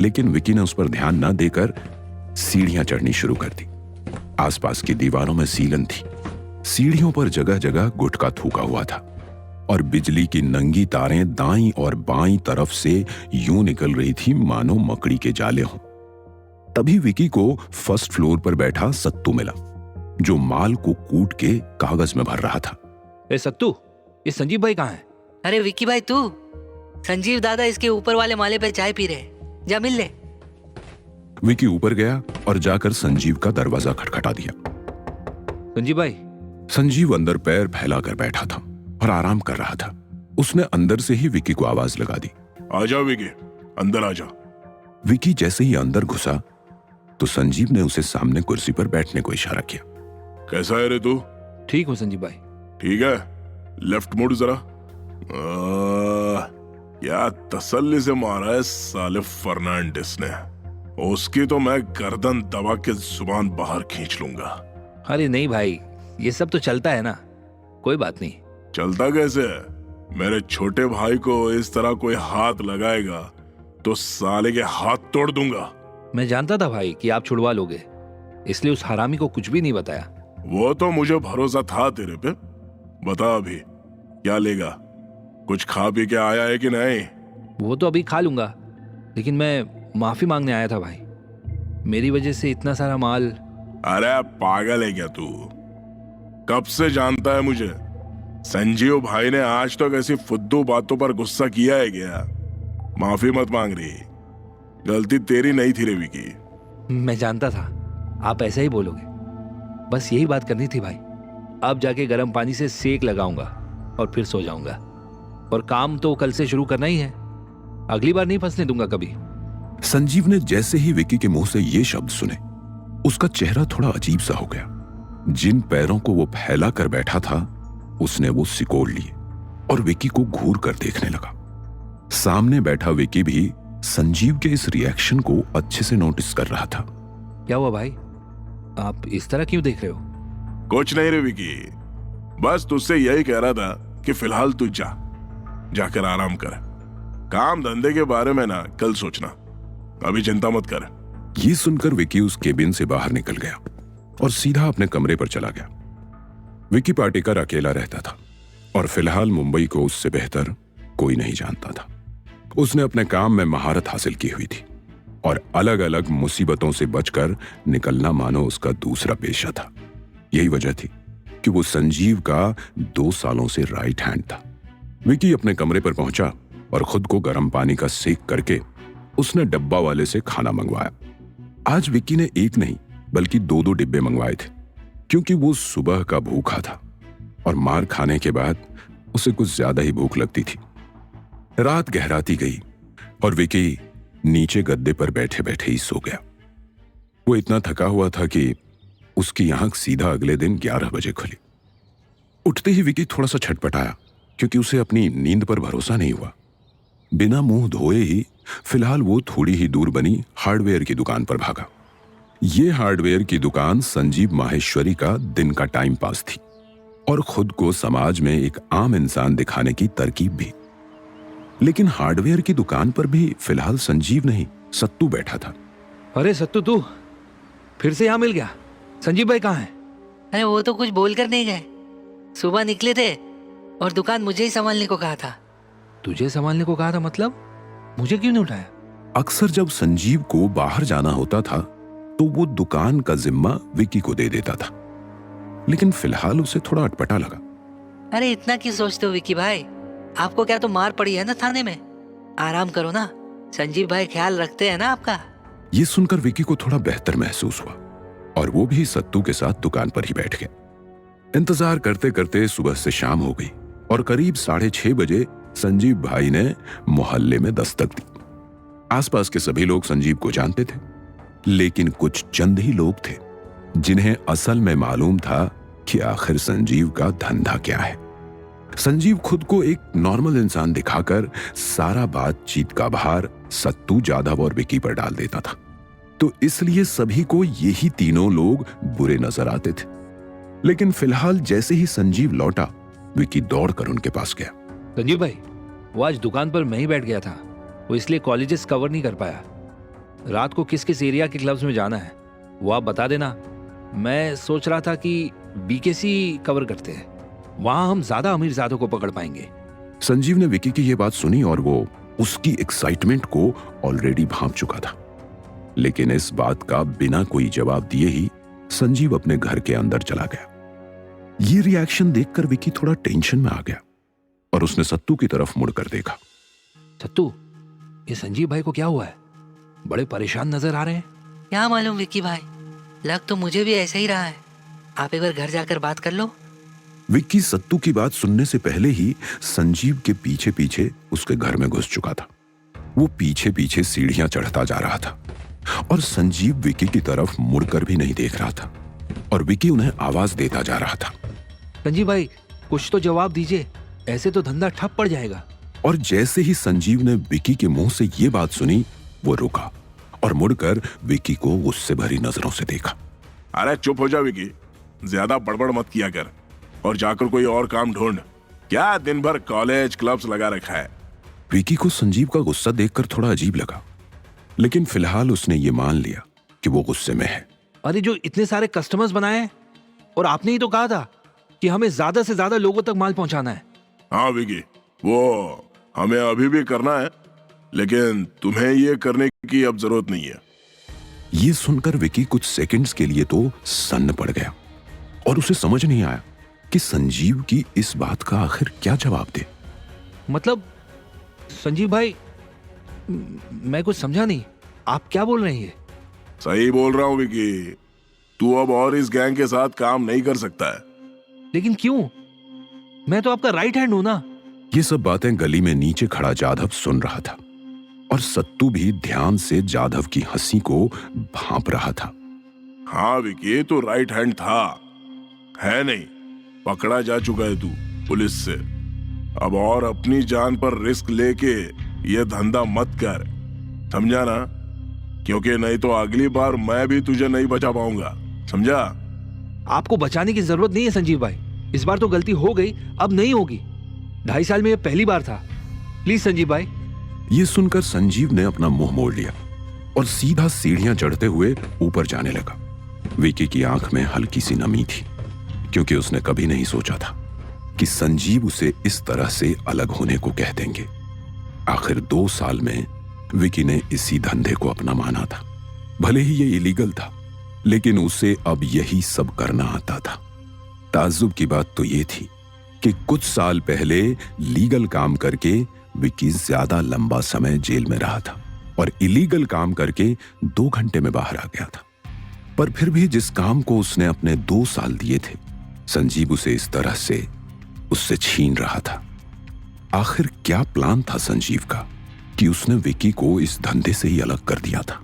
लेकिन विकी ने उस पर ध्यान न देकर सीढ़ियां चढ़नी शुरू कर दी। आसपास की दीवारों में सीलन थी, सीढ़ियों पर जगह जगह गुटखा थूका हुआ था और बिजली की नंगी तारें दाईं और बाईं तरफ से यूं निकल रही थी मानो मकड़ी के जाले हों। तभी विकी को फर्स्ट फ्लोर पर बैठा सत्तू मिला, जो माल को कूट के कागज में भर रहा था। ए सत्तू, ये संजीव भाई कहाँ है? अरे विक्की भाई, तू? संजीव दादा इसके ऊपर वाले माले पर चाय पी रहे, जा मिल ले। विकी ऊपर गया और जाकर संजीव का दरवाजा खटखटा दिया। संजीव भाई। संजीव अंदर पैर फैलाकर बैठा था और आराम कर रहा था। उसने अंदर से ही विकी को आवाज लगा दी, आजा विकी, अंदर आजा। विकी जैसे ही अंदर घुसा तो संजीव ने उसे सामने कुर्सी पर बैठने को इशारा किया। कैसा है रे तू? ठीक हूँ संजीव भाई। ठीक है, लेफ्ट मुड़ जरा। क्या तसल्ली से मारा है साले फर्नांडिस ने। उसकी तो मैं गर्दन दबा के जुबान बाहर खींच लूंगा। अरे नहीं भाई, ये सब तो चलता है ना, कोई बात नहीं। चलता कैसे है? मेरे छोटे भाई को इस तरह कोई हाथ लगाएगा तो साले के हाथ तोड़ दूंगा। मैं जानता था भाई कि आप छुड़वा लोगे, इसलिए उस हरामी को कुछ भी नहीं बताया। वो तो मुझे भरोसा था तेरे पे। बता अभी क्या लेगा? कुछ खा पी के आया है कि नहीं? वो तो अभी खा लूंगा, लेकिन मैं माफी मांगने आया था भाई। मेरी वजह से इतना सारा माल। अरे पागल है क्या तू? कब से जानता है मुझे? संजीव भाई ने आज तक ऐसी फुद्दू बातों पर गुस्सा किया है क्या? माफी मत मांग रही, गलती तेरी नहीं थी रे विकी। मैं जानता था आप ऐसा ही बोलोगे, बस यही बात करनी थी भाई। अब जाके गर्म पानी से सेक लगाऊंगा और फिर सो जाऊंगा। और काम तो कल से शुरू करना ही है, अगली बार नहीं फंसने दूंगा कभी। संजीव ने जैसे ही विकी के मुंह से ये शब्द सुने, उसका चेहरा थोड़ा अजीब सा हो गया। जिन पैरों को वो फैला कर बैठा था, उसने वो सिकोड़ लिए और विकी को घूर कर देखने लगा। सामने बैठा विकी भी संजीव के इस रिएक्शन को अच्छे से नोटिस कर रहा था। क्या हुआ भाई, आप इस तरह क्यों देख रहे हो? कुछ नहीं रे विकी, बस तुझसे यही कह रहा था कि फिलहाल तू जाकर आराम कर। काम धंधे के बारे में ना कल सोचना, अभी चिंता मत कर। ये सुनकर विकी उस केबिन से बाहर निकल गया और सीधा अपने कमरे पर चला गया। विकी पाटेकर अकेला रहता था और फिलहाल मुंबई को उससे बेहतर कोई नहीं जानता था। उसने अपने काम में महारत हासिल की हुई थी और अलग अलग मुसीबतों से बचकर निकलना मानो उसका दूसरा पेशा था। यही वजह थी कि वो संजीव का 2 सालों से राइट हैंड था। विकी अपने कमरे पर पहुंचा और खुद को गर्म पानी का सेक करके उसने डब्बा वाले से खाना मंगवाया। आज विकी ने एक नहीं बल्कि 2-2 डिब्बे मंगवाए थे, क्योंकि वो सुबह का भूखा था और मार खाने के बाद उसे कुछ ज्यादा ही भूख लगती थी। रात गहराती गई और विकी नीचे गद्दे पर बैठे बैठे ही सो गया। वो इतना थका हुआ था कि उसकी आंख सीधा अगले दिन 11 बजे खुली। उठते ही विकी थोड़ा सा छटपटाया, क्योंकि उसे अपनी नींद पर भरोसा नहीं हुआ। बिना मुंह धोए ही फिलहाल वो थोड़ी ही दूर बनी हार्डवेयर की दुकान पर भागा। ये हार्डवेयर की दुकान संजीव माहेश्वरी का दिन का टाइम पास थी और खुद को समाज में एक आम इंसान दिखाने की तरकीब भी। लेकिन हार्डवेयर की दुकान पर भी फिलहाल संजीव नहीं, सत्तू बैठा था। अरे सत्तू, तू फिर से यहाँ मिल गया? संजीव भाई कहाँ है? अरे वो तो कुछ बोल कर नहीं गए, सुबह निकले थे और दुकान मुझे ही संभालने को कहा था। तुझे संभालने को कहा था? मतलब मुझे क्यों नहीं उठाया? अक्सर जब संजीव को बाहर जाना होता था तो वो दुकान का जिम्मा विकी को दे देता था, लेकिन फिलहाल उसे थोड़ा अटपटा लगा। अरे इतना क्यों सोचते हो विकी भाई, आपको क्या तो मार पड़ी है ना थाने में, आराम करो ना, संजीव भाई ख्याल रखते हैं ना आपका। ये सुनकर विकी को थोड़ा बेहतर महसूस हुआ और वो भी सत्तू के साथ दुकान पर ही बैठ गया। इंतजार करते करते सुबह से शाम हो गई और करीब 6:30 बजे संजीव भाई ने मोहल्ले में दस्तक दी। आसपास के सभी लोग संजीव को जानते थे, लेकिन कुछ चंद ही लोग थे जिन्हें असल में मालूम था कि आखिर संजीव का धंधा क्या है। संजीव खुद को एक नॉर्मल इंसान दिखाकर सारा बातचीत का भार सत्तू, जाधव और विकी पर डाल देता था, तो इसलिए सभी को यही तीनों लोग बुरे नजर आते थे। लेकिन फिलहाल जैसे ही संजीव लौटा, विकी दौड़कर उनके पास गया। संजीव भाई, वो आज दुकान पर मैं ही बैठ गया था, वो इसलिए कॉलेजेस कवर नहीं कर पाया। रात को किस किस एरिया के क्लब्स में जाना है वो आप बता देना। मैं सोच रहा था कि बीकेसी कवर करते हैं, वहां हम ज्यादा अमीरजादों को पकड़ पाएंगे। संजीव ने विकी की यह बात सुनी और वो उसकी एक्साइटमेंट को ऑलरेडी भांप चुका था। लेकिन इस बात का बिना कोई जवाब दिए ही संजीव अपने घर के अंदर चला गया। ये रिएक्शन देखकर विकी थोड़ा टेंशन में आ गया और उसने सत्तू की तरफ मुड़कर देखा। सत्तू, ये संजीव भाई को क्या हुआ है? बड़े परेशान नजर आ रहे हैं। क्या मालूम विकी भाई, लग तो मुझे भी ऐसा ही रहा है, आप एक बार घर जाकर बात कर लो। विक्की सत्तू की बात सुनने से पहले ही संजीव के पीछे पीछे उसके घर में घुस चुका था। वो पीछे पीछे सीढ़ियां चढ़ता जा रहा था और संजीव विक्की की तरफ मुड़कर भी नहीं देख रहा था और विक्की उन्हें आवाज देता जा रहा था। संजीव भाई, कुछ तो जवाब दीजिए, ऐसे तो धंधा ठप पड़ जाएगा। और जैसे ही संजीव ने विक्की के मुंह से ये बात सुनी, वो रुका और मुड़कर विक्की को गुस्से भरी नजरों से देखा। अरे चुप हो जा विकी, ज्यादा बड़बड़ मत किया कर और जाकर कोई और काम ढूंढ। क्या दिन भर कॉलेज क्लब्स लगा रखा है? विकी को संजीव का गुस्सा देखकर थोड़ा अजीब लगा, लेकिन फिलहाल उसने ये मान लिया कि वो गुस्से में है। अरे जो इतने सारे कस्टमर्स बनाए हैं, और आपने ही तो कहा था कि हमें ज्यादा से ज्यादा लोगों तक माल पहुंचाना है। हाँ विकी, वो हमें अभी भी करना है, लेकिन तुम्हें ये करने की अब जरूरत नहीं है। ये सुनकर विकी कुछ सेकंड्स के लिए तो सन्न पड़ गया और उसे समझ नहीं आया कि संजीव की इस बात का आखिर क्या जवाब दे। मतलब संजीव भाई, मैं कुछ समझा नहीं, आप क्या बोल रहे हैं? सही बोल रहा हूँ विकी, तू अब और इस गैंग के साथ काम नहीं कर सकता है। लेकिन क्यों? मैं तो आपका राइट हैंड हूं ना। ये सब बातें गली में नीचे खड़ा जाधव सुन रहा था और सत्तू भी ध्यान से जाधव की हंसी को भांप रहा था। हाँ विकी, तो राइट हैंड था, है नहीं? पकड़ा जा चुका है तू पुलिस से। अब और अपनी जान पर रिस्क लेके ये धंधा मत कर, समझा ना? क्योंकि नहीं तो अगली बार मैं भी तुझे नहीं बचा पाऊंगा, समझा? आपको बचाने की जरूरत नहीं है संजीव भाई। इस बार तो गलती हो गई, अब नहीं होगी। 2.5 साल में यह पहली बार था। प्लीज संजीव भाई। ये सुनकर संजीव ने अपना मुंह मोड़ लिया और सीधा सीढ़ियां चढ़ते हुए ऊपर जाने लगा। विकी की आंख में हल्की सी नमी थी, क्योंकि उसने कभी नहीं सोचा था कि संजीव उसे इस तरह से अलग होने को कह देंगे। आखिर 2 साल में विकी ने इसी धंधे को अपना माना था। भले ही ये इलीगल था, लेकिन उसे अब यही सब करना आता था। ताज्जुब की बात तो ये थी कि कुछ साल पहले लीगल काम करके विकी ज्यादा लंबा समय जेल में रहा था और इलीगल काम करके 2 घंटे में बाहर आ गया था। पर फिर भी जिस काम को उसने अपने 2 साल दिए थे, संजीव उसे इस तरह से उससे छीन रहा था। आखिर क्या प्लान था संजीव का कि उसने विकी को इस धंधे से ही अलग कर दिया था?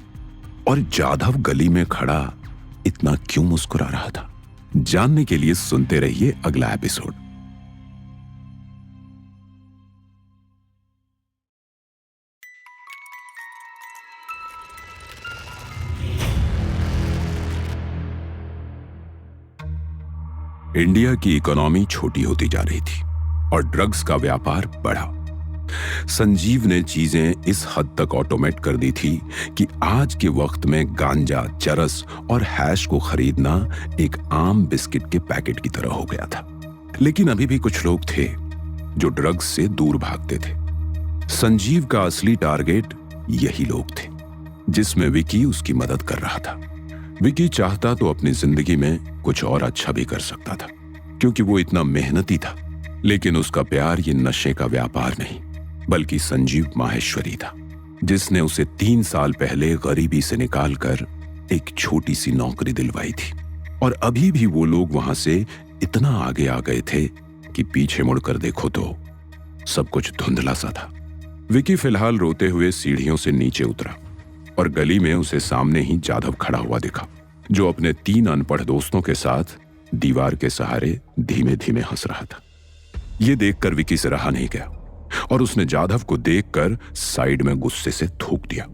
और जाधव गली में खड़ा इतना क्यों मुस्कुरा रहा था? जानने के लिए सुनते रहिए अगला एपिसोड। इंडिया की इकोनॉमी छोटी होती जा रही थी और ड्रग्स का व्यापार बढ़ा। संजीव ने चीजें इस हद तक ऑटोमेट कर दी थी कि आज के वक्त में गांजा, चरस और हैश को खरीदना एक आम बिस्किट के पैकेट की तरह हो गया था। लेकिन अभी भी कुछ लोग थे जो ड्रग्स से दूर भागते थे। संजीव का असली टारगेट यही लोग थे, जिसमें विकी उसकी मदद कर रहा था। विकी चाहता तो अपनी जिंदगी में कुछ और अच्छा भी कर सकता था, क्योंकि वो इतना मेहनती था। लेकिन उसका प्यार ये नशे का व्यापार नहीं, बल्कि संजीव माहेश्वरी था, जिसने उसे 3 साल पहले गरीबी से निकालकर एक छोटी सी नौकरी दिलवाई थी। और अभी भी वो लोग वहां से इतना आगे आ गए थे कि पीछे मुड़कर देखो तो सब कुछ धुंधला सा था। विकी फिलहाल रोते हुए सीढ़ियों से नीचे उतरा और गली में उसे सामने ही जाधव खड़ा हुआ दिखा, जो अपने 3 अनपढ़ दोस्तों के साथ दीवार के सहारे धीमे धीमे हंस रहा था। यह देखकर विकी से रहा नहीं गया और उसने जाधव को देखकर साइड में गुस्से से थूक दिया।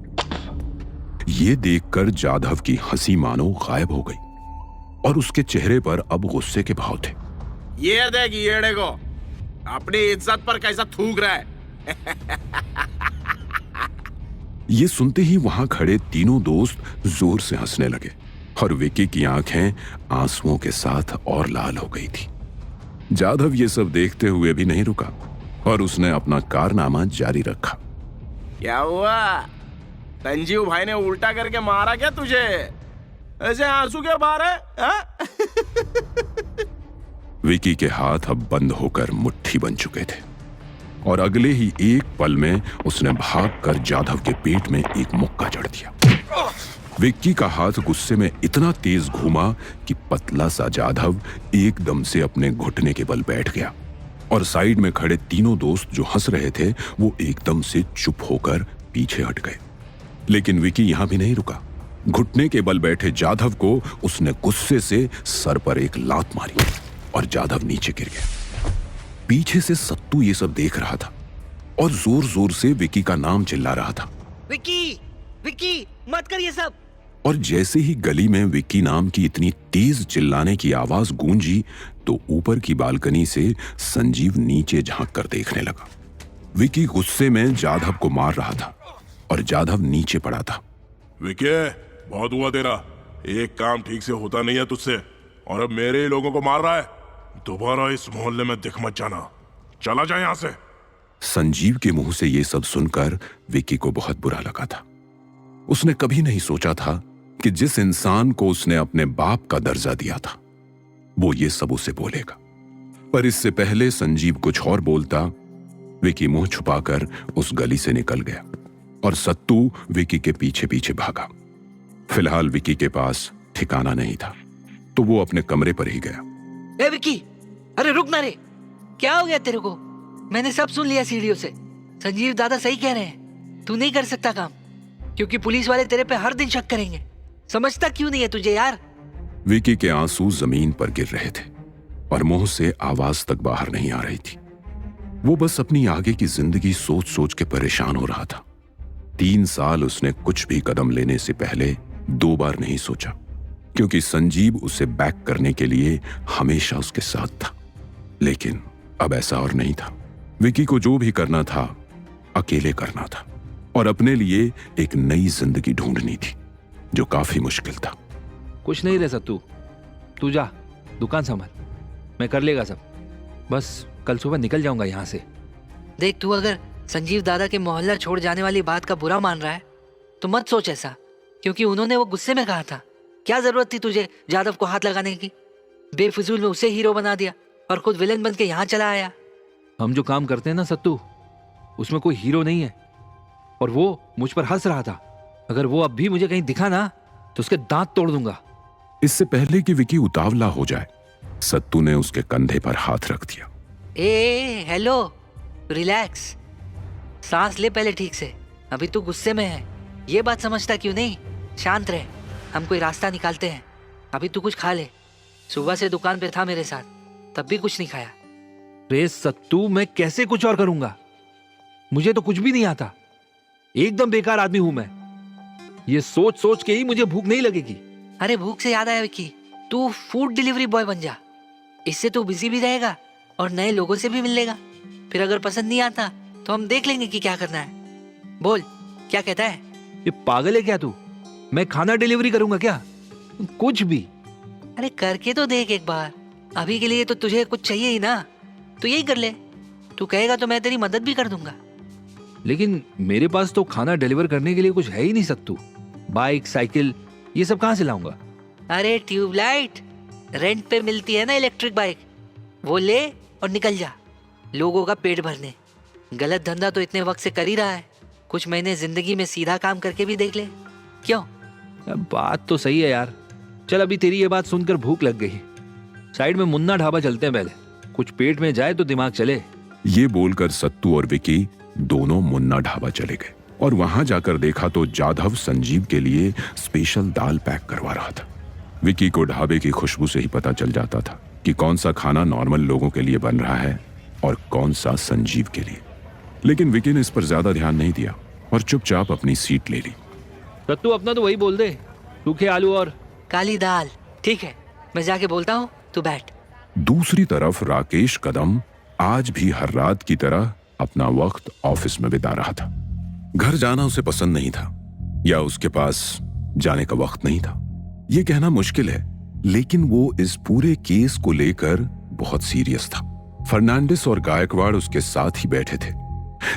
यह देखकर जाधव की हंसी मानो गायब हो गई और उसके चेहरे पर अब गुस्से के भाव थे। ये देख ये देखो, अपनी इज्जत पर कैसा थूक रहा है। ये सुनते ही वहां खड़े तीनों दोस्त जोर से हंसने लगे और विकी की आंखें आंसुओं के साथ और लाल हो गई थी। जाधव ये सब देखते हुए भी नहीं रुका और उसने अपना कारनामा जारी रखा। क्या हुआ? संजीव भाई ने उल्टा करके मारा क्या तुझे? ऐसे आंसू क्यों बाहर है? विकी के हाथ अब बंद होकर मुट्ठी बन चुके थे और अगले ही एक पल में उसने भागकर जाधव के पेट में एक मुक्का जड़ दिया। विक्की का हाथ गुस्से में इतना तेज घूमा कि पतला सा जाधव एकदम से अपने घुटने के बल बैठ गया और साइड में खड़े तीनों दोस्त जो हंस रहे थे वो एकदम से चुप होकर पीछे हट गए। लेकिन विक्की यहां भी नहीं रुका। घुटने के बल बैठे जाधव को उसने गुस्से से सर पर एक लात मारी और जाधव नीचे गिर गया। पीछे से सत्तू ये सब देख रहा था और जोर जोर से विक्की का नाम चिल्ला रहा था। विक्की, विक्की, मत कर ये सब। और जैसे ही गली में विक्की नाम की इतनी तेज चिल्लाने की आवाज गूंजी तो ऊपर की बालकनी से संजीव नीचे झांक कर देखने लगा। विक्की गुस्से में जाधव को मार रहा था और जाधव नीचे पड़ा था। विक्की, बहुत हुआ तेरा। एक काम ठीक से होता नहीं है तुझसे और अब मेरे ही लोगों को मार रहा है। दोबारा इस मोहल्ले में दिख मत जाना, चला जा यहां से। संजीव के मुंह से यह सब सुनकर विक्की को बहुत बुरा लगा था। उसने कभी नहीं सोचा था कि जिस इंसान को उसने अपने बाप का दर्जा दिया था वो ये सब उसे बोलेगा। पर इससे पहले संजीव कुछ और बोलता, विक्की मुंह छुपाकर उस गली से निकल गया और सत्तू विक्की के पीछे पीछे भागा। फिलहाल विक्की के पास ठिकाना नहीं था तो वो अपने कमरे पर ही गया। ए विक्की, अरे रुक ना रे, क्या हो गया तेरे को? मैंने सब सुन लिया सीढ़ियों से। संजीव दादा सही कह रहे हैं, तू नहीं कर सकता काम, क्योंकि पुलिस वाले तेरे पे हर दिन शक करेंगे। समझता क्यों नहीं है तुझे यार? विकी के आंसू जमीन पर गिर रहे थे और मुंह से आवाज तक बाहर नहीं आ रही थी। वो बस अपनी आगे की जिंदगी सोच सोच के परेशान हो रहा था। 3 साल उसने कुछ भी कदम लेने से पहले 2 बार नहीं सोचा, क्योंकि संजीव उसे बैक करने के लिए हमेशा उसके साथ था। लेकिन अब ऐसा और नहीं था। विकी को जो भी करना था अकेले करना था और अपने लिए एक नई जिंदगी ढूंढनी थी, जो काफी मुश्किल था। कुछ नहीं रह सत्तू, तू जा दुकान संभाल, मैं कर लेगा सब। बस कल सुबह निकल जाऊंगा यहाँ से। देख, तू अगर संजीव दादा के मोहल्ला छोड़ जाने वाली बात का बुरा मान रहा है तो मत सोच ऐसा, क्योंकि उन्होंने वो गुस्से में कहा था। क्या जरूरत थी तुझे जादव को हाथ लगाने की? बेफिजूल में उसे हीरो बना दिया और खुद विलन बन के यहाँ चला आया। हम जो काम करते हैं ना सत्तू, उसमें कोई हीरो नहीं है। और वो मुझ पर हंस रहा था। अगर वो अब भी मुझे कहीं दिखा ना तो उसके दांत तोड़ दूंगा। इससे पहले कि विकी उतावला हो जाए, सत्तू ने उसके कंधे पर हाथ रख दिया। ए हेलो, रिलैक्स, सांस ले पहले ठीक से। अभी तू गुस्से में है, ये बात समझता क्यों नहीं? शांत रहे, हम कोई रास्ता निकालते हैं। अभी तू कुछ खा ले। सुबह से दुकान पे था मेरे साथ, तब भी कुछ नहीं खाया। रे सत्तू, मैं कैसे कुछ और करूंगा? मुझे तो कुछ भी नहीं आता। एकदम बेकार आदमी हूं मैं। ये सोच सोच के ही मुझे भूख नहीं लगेगी। अरे भूख से याद आया विकी, तू फूड डिलीवरी बॉय बन जा। इससे तू बिजी भी रहेगा और नए लोगों से भी मिल लेगा। फिर अगर पसंद नहीं आता तो हम देख लेंगे कि क्या करना है। बोल, क्या कहता है? ये पागल है क्या तू? मैं खाना डिलीवरी करूंगा क्या? कुछ भी। अरे करके तो देख एक बार। अभी के लिए तो तुझे कुछ चाहिए ही ना, तो यही कर ले। तू कहेगा तो मैं तेरी मदद भी कर दूंगा। लेकिन मेरे पास तो खाना डिलीवर करने के लिए कुछ है ही नहीं सत्तू। बाइक, साइकिल, ये सब कहां से लाऊंगा? अरे ट्यूबलाइट रेंट पे मिलती है ना, इलेक्ट्रिक बाइक, वो ले और निकल जा लोगों का पेट भरने। गलत धंधा तो इतने वक्त से कर ही रहा है, कुछ महीने जिंदगी में सीधा काम करके भी देख ले। क्यों? बात तो सही है यार। चल, अभी तेरी ये बात सुनकर भूख लग गई। साइड में मुन्ना ढाबा चलते हैं पहले, कुछ पेट में जाए तो दिमाग चले। ये बोलकर सत्तू और विकी दोनों मुन्ना ढाबा चले गए और वहां जाकर देखा तो जाधव संजीव के लिए स्पेशल दाल पैक करवा रहा था। विकी को ढाबे की खुशबू से ही पता चल जाता था कि कौन सा खाना नॉर्मल लोगों के लिए बन रहा है और कौन सा संजीव के लिए। लेकिन विकी ने इस पर ज्यादा ध्यान नहीं दिया और चुपचाप अपनी सीट ले ली। सत्तू, अपना तो वही बोल दे, सूखे आलू और काली दाल। ठीक है, मैं जाके बोलता हूँ, तू बैठ। दूसरी तरफ राकेश कदम आज भी हर रात की तरह अपना वक्त ऑफिस में बिता रहा था। घर जाना उसे पसंद नहीं था या उसके पास जाने का वक्त नहीं था, यह कहना मुश्किल है। लेकिन वो इस पूरे केस को लेकर बहुत सीरियस था। फर्नांडिस और गायकवाड़ उसके साथ ही बैठे थे,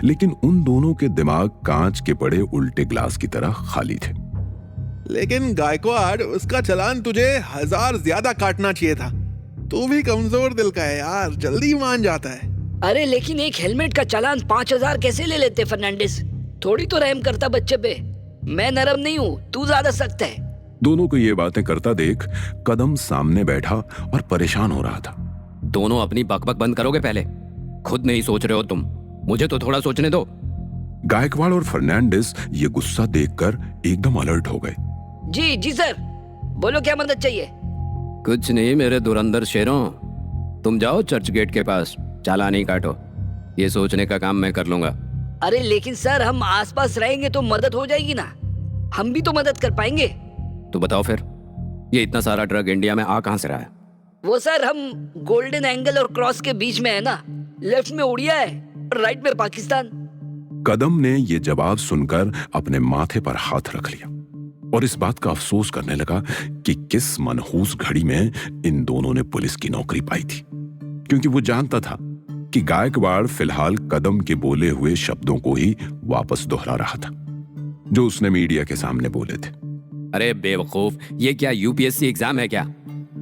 लेकिन उन दोनों के दिमाग कांच के बड़े उल्टे ग्लास की तरह खाली थे। लेकिन गायकवाड़, उसका चालान तुझे 1000 ज्यादा काटना चाहिए था। तू भी कमजोर दिल का है यार, जल्दी मान जाता है। अरे लेकिन एक हेलमेट का चालान 5000 कैसे ले लेते फर्नांडिस? थोड़ी तो रहम करता बच्चे पे। मैं नरम नहीं हूँ, तू ज्यादा सख्त है। दोनों को ये बातें करता देख कदम सामने बैठा और परेशान हो रहा था। दोनों अपनी बकबक बंद करोगे पहले? खुद नहीं सोच रहे हो तुम, मुझे तो थोड़ा सोचने दो। गायकवाड़ और फर्नांडिस ये गुस्सा देखकर एकदम अलर्ट हो गए। जी जी सर, बोलो क्या मदद चाहिए? कुछ नहीं मेरे दुरंदर शेरों, तुम जाओ चर्च गेट के पास, चालान ही काटो। ये सोचने का काम मैं कर लूंगा। अरे लेकिन सर, हम आसपास रहेंगे तो मदद हो जाएगी ना, हम भी तो मदद कर पाएंगे। तो बताओ फिर, ये इतना सारा ड्रग इंडिया में आ कहां से रहा है? वो सर, हम गोल्डन एंगल और क्रॉस के बीच में है ना, लेफ्ट में उड़िया है और राइट में पाकिस्तान। कदम ने ये जवाब सुनकर अपने माथे पर हाथ रख लिया और इस बात का अफसोस करने लगा कि किस मनहूस घड़ी में इन दोनों ने पुलिस की नौकरी पाई थी, क्योंकि वो जानता था कि गायकवाड़ फिलहाल कदम के बोले हुए शब्दों को ही वापस दोहरा रहा था जो उसने मीडिया के सामने बोले थे। अरे बेवकूफ, ये क्या यूपीएससी एग्जाम है क्या?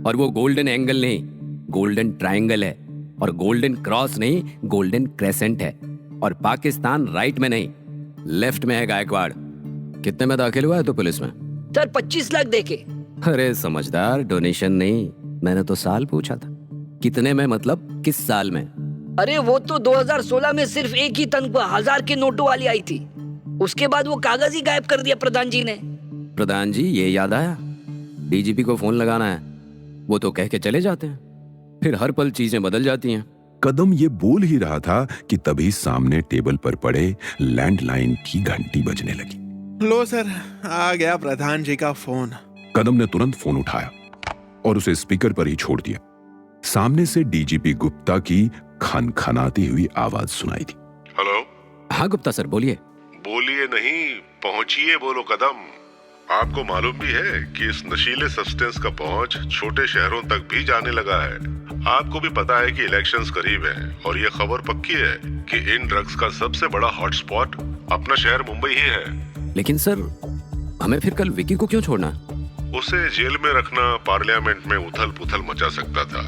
और वो गोल्डन एंगल नहीं, गोल्डन ट्रायंगल है, और गोल्डन क्रॉस नहीं, गोल्डन क्रेसेंट है, और पाकिस्तान राइट में नहीं लेफ्ट में है। गायकवाड़, कितने में दाखिल हुआ है तो पुलिस में? सर 25 लाख देके। अरे समझदार, डोनेशन नहीं, मैंने तो साल पूछा था। कितने में मतलब किस साल में? अरे वो तो 2016 में सिर्फ एक ही तनख्वाह 1000 के नोटों वाली आई थी। उसके बाद वो कागज ही गायब कर दिया प्रधान जी ने। प्रधान जी, ये याद आया, डीजीपी को फोन लगाना है। वो तो कह के चले जाते हैं, फिर हर पल चीजें बदल जाती हैं। कदम ये बोल ही रहा था कि तभी सामने टेबल पर पड़े लैंडलाइन की घंटी बजने लगी। लो सर, आ गया प्रधान जी का फोन। कदम ने तुरंत फोन उठाया और उसे स्पीकर पर ही छोड़ दिया। सामने से डीजीपी गुप्ता की खनखनाती हुई आवाज सुनाई दी। हेलो। हाँ गुप्ता सर, बोलिए। बोलिए नहीं, पहुंचिए बोलो कदम। आपको मालूम भी है कि इस नशीले सब्सटेंस का पहुंच छोटे शहरों तक भी जाने लगा है। आपको भी पता है कि इलेक्शंस करीब हैं और ये खबर पक्की है कि इन ड्रग्स का सबसे बड़ा हॉटस्पॉट अपना शहर मुंबई ही है। लेकिन सर, हमें फिर कल विकी को क्यों छोड़ना? उसे जेल में रखना पार्लियामेंट में उथल पुथल मचा सकता था,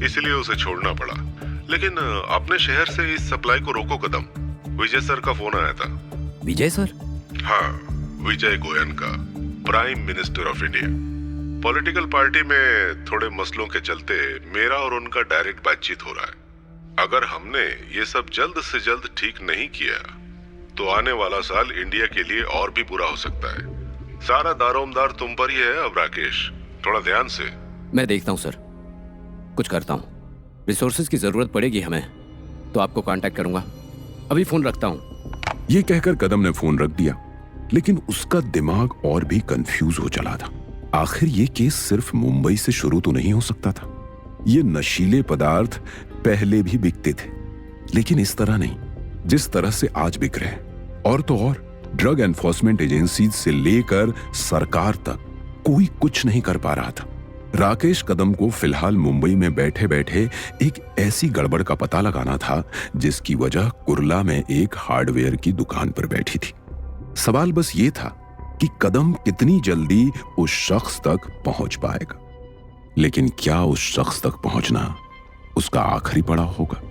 इसलिए उसे छोड़ना पड़ा। लेकिन अपने शहर से इस सप्लाई को रोको कदम। विजय सर का फोन आया था। विजय सर? हाँ, Vijay Goenka, prime minister of India. Political party में थोड़े मसलों के चलते मेरा और उनका डायरेक्ट बातचीत हो रहा है। अगर हमने ये सब जल्द से जल्द ठीक नहीं किया तो आने वाला साल इंडिया के लिए और भी बुरा हो सकता है। सारा दारोमदार तुम पर ही है अब राकेश, थोड़ा ध्यान से। मैं देखता हूँ सर, कुछ करता हूँ। रिसोर्सेज की जरूरत पड़ेगी हमें तो आपको कांटेक्ट करूंगा। अभी फोन रखता हूँ। ये कहकर कदम ने फोन रख दिया, लेकिन उसका दिमाग और भी कंफ्यूज हो चला था। आखिर ये केस सिर्फ मुंबई से शुरू तो नहीं हो सकता था। ये नशीले पदार्थ पहले भी बिकते थे, लेकिन इस तरह नहीं जिस तरह से आज बिक रहे हैं। और तो और ड्रग एनफोर्समेंट एजेंसी से लेकर सरकार तक कोई कुछ नहीं कर पा रहा था। राकेश कदम को फिलहाल मुंबई में बैठे बैठे एक ऐसी गड़बड़ का पता लगाना था जिसकी वजह कुर्ला में एक हार्डवेयर की दुकान पर बैठी थी। सवाल बस ये था कि कदम कितनी जल्दी उस शख्स तक पहुंच पाएगा। लेकिन क्या उस शख्स तक पहुंचना उसका आखिरी पड़ाव होगा?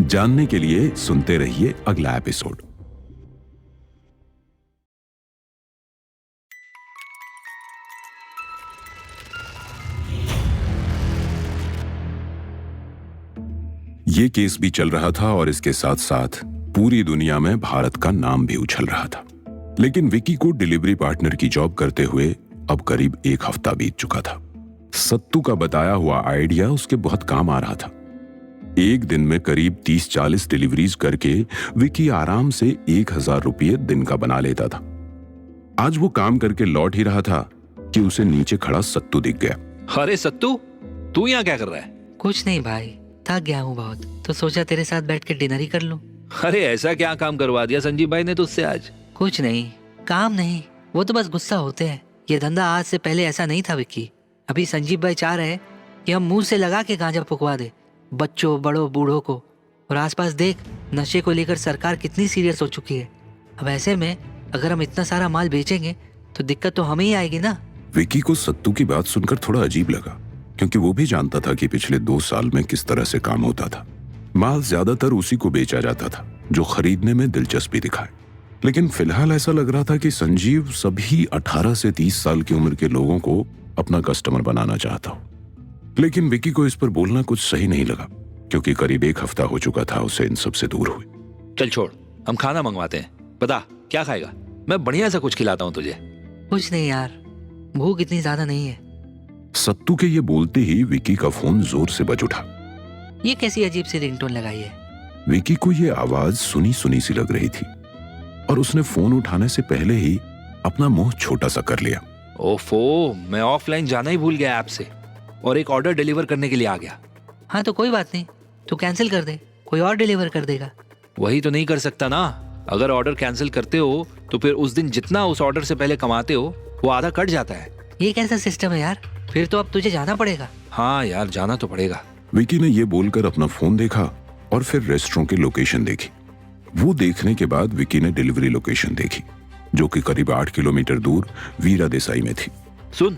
जानने के लिए सुनते रहिए अगला एपिसोड। ये केस भी चल रहा था और इसके साथ साथ पूरी दुनिया में भारत का नाम भी उछल रहा था। लेकिन विकी को डिलीवरी पार्टनर की जॉब करते हुए अब करीब एक हफ्ता बीत चुका था। सत्तू का बताया हुआ आइडिया उसके बहुत काम आ रहा था। एक दिन में करीब 30-40 डिलीवरीज करके विकी आराम से 1000 रुपये दिन का बना लेता था। आज वो काम करके लौट ही रहा था कि उसे नीचे खड़ा सत्तू दिख गया। अरे सत्तू, तू यहाँ क्या कर रहा है? कुछ नहीं भाई, थक गया हूँ बहुत, तो सोचा तेरे साथ बैठ के डिनर ही कर लूं। अरे ऐसा क्या काम करवा दिया संजीव भाई ने तुझसे आज? कुछ नहीं, काम नहीं, वो तो बस गुस्सा होते हैं। ये धंधा आज से पहले ऐसा नहीं था विक्की। अभी संजीव भाई चाह रहे हैं कि हम मुंह से लगा के गांजा फुकवा दे बच्चों, बड़ों, बूढ़ों को। और आसपास देख, नशे को लेकर सरकार कितनी सीरियस हो चुकी है। अब ऐसे में अगर हम इतना सारा माल बेचेंगे तो दिक्कत तो हमें ही आएगी ना। विकी को सत्तू की बात सुनकर थोड़ा अजीब लगा, क्योंकि वो भी जानता था कि पिछले 2 साल में किस तरह से काम होता था। माल ज्यादातर उसी को बेचा जाता था जो खरीदने में दिलचस्पी दिखाए। लेकिन फिलहाल ऐसा लग रहा था कि संजीव सभी 18 से 30 साल की उम्र के लोगों को अपना कस्टमर बनाना चाहता हो। लेकिन विकी को इस पर बोलना कुछ सही नहीं लगा, क्योंकि करीब 1 हफ्ता हो चुका था उसे इन सब से दूर हुए। चल छोड़, हम खाना मंगवाते हैं। बता क्या खाएगा? मैं बढ़िया सा कुछ खिलाता हूँ तुझे। कुछ नहीं यार, भूख इतनी ज्यादा नहीं है। सत्तू के ये बोलते ही विकी का फोन जोर से बज उठा। ये कैसी अजीब सी रिंगटोन लगाई है? विकी को ये आवाज सुनी सुनी सी लग रही थी और उसने फोन उठाने से पहले ही अपना मुंह छोटा सा कर लिया। ओफो, मैं ऑफलाइन जाना ही भूल गया ऐप से और एक ऑर्डर डिलीवर करने के लिए आ गया। हाँ तो कोई बात नहीं, तू कैंसिल कर दे, कोई और डिलीवर कर देगा। वही तो नहीं कर सकता ना। अगर ऑर्डर कैंसिल करते हो तो फिर उस दिन जितना उस ऑर्डर से पहले कमाते हो वो आधा कट जाता है। ये कैसा सिस्टम है यार? फिर तो अब तुझे जाना पड़ेगा। हाँ यार, जाना तो पड़ेगा। विकी ने ये बोलकर अपना फोन देखा और फिर रेस्टोरेंट की लोकेशन देखी। वो देखने के बाद विकी ने डिलीवरी लोकेशन देखी, जो कि करीब 8 किलोमीटर दूर वीरा देसाई में थी। सुन,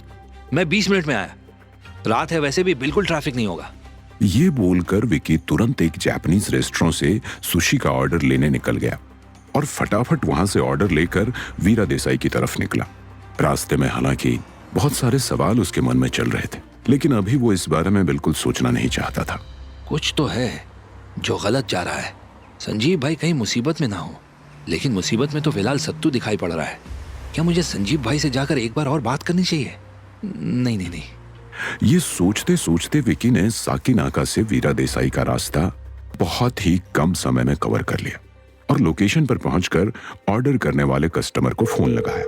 मैं 20 मिनट में आया। रात है, वैसे भी बिल्कुल ट्रैफिक नहीं होगा। ये बोलकर विकी तुरंत एक जापानीज रेस्टोरेंट से सुशी का ऑर्डर लेने निकल गया और फटाफट वहां से ऑर्डर लेकर वीरा देसाई की तरफ निकला। रास्ते में हालांकि बहुत सारे सवाल उसके मन में चल रहे थे। लेकिन अभी वो इस बारे में बिल्कुल सोचना नहीं चाहता था। कुछ तो है जो गलत जा रहा है। संजीव भाई कहीं मुसीबत में ना हो, लेकिन मुसीबत में तो फिलहाल सत्तू दिखाई पड़ रहा है। क्या मुझे संजीव भाई से जाकर एक बार और बात करनी चाहिए? नहीं नहीं नहीं। ये सोचते सोचते विकी ने साकीनाका से वीरा देसाई का रास्ता बहुत ही कम समय में कवर कर लिया और लोकेशन पर पहुंचकर ऑर्डर करने वाले कस्टमर को फोन लगाया।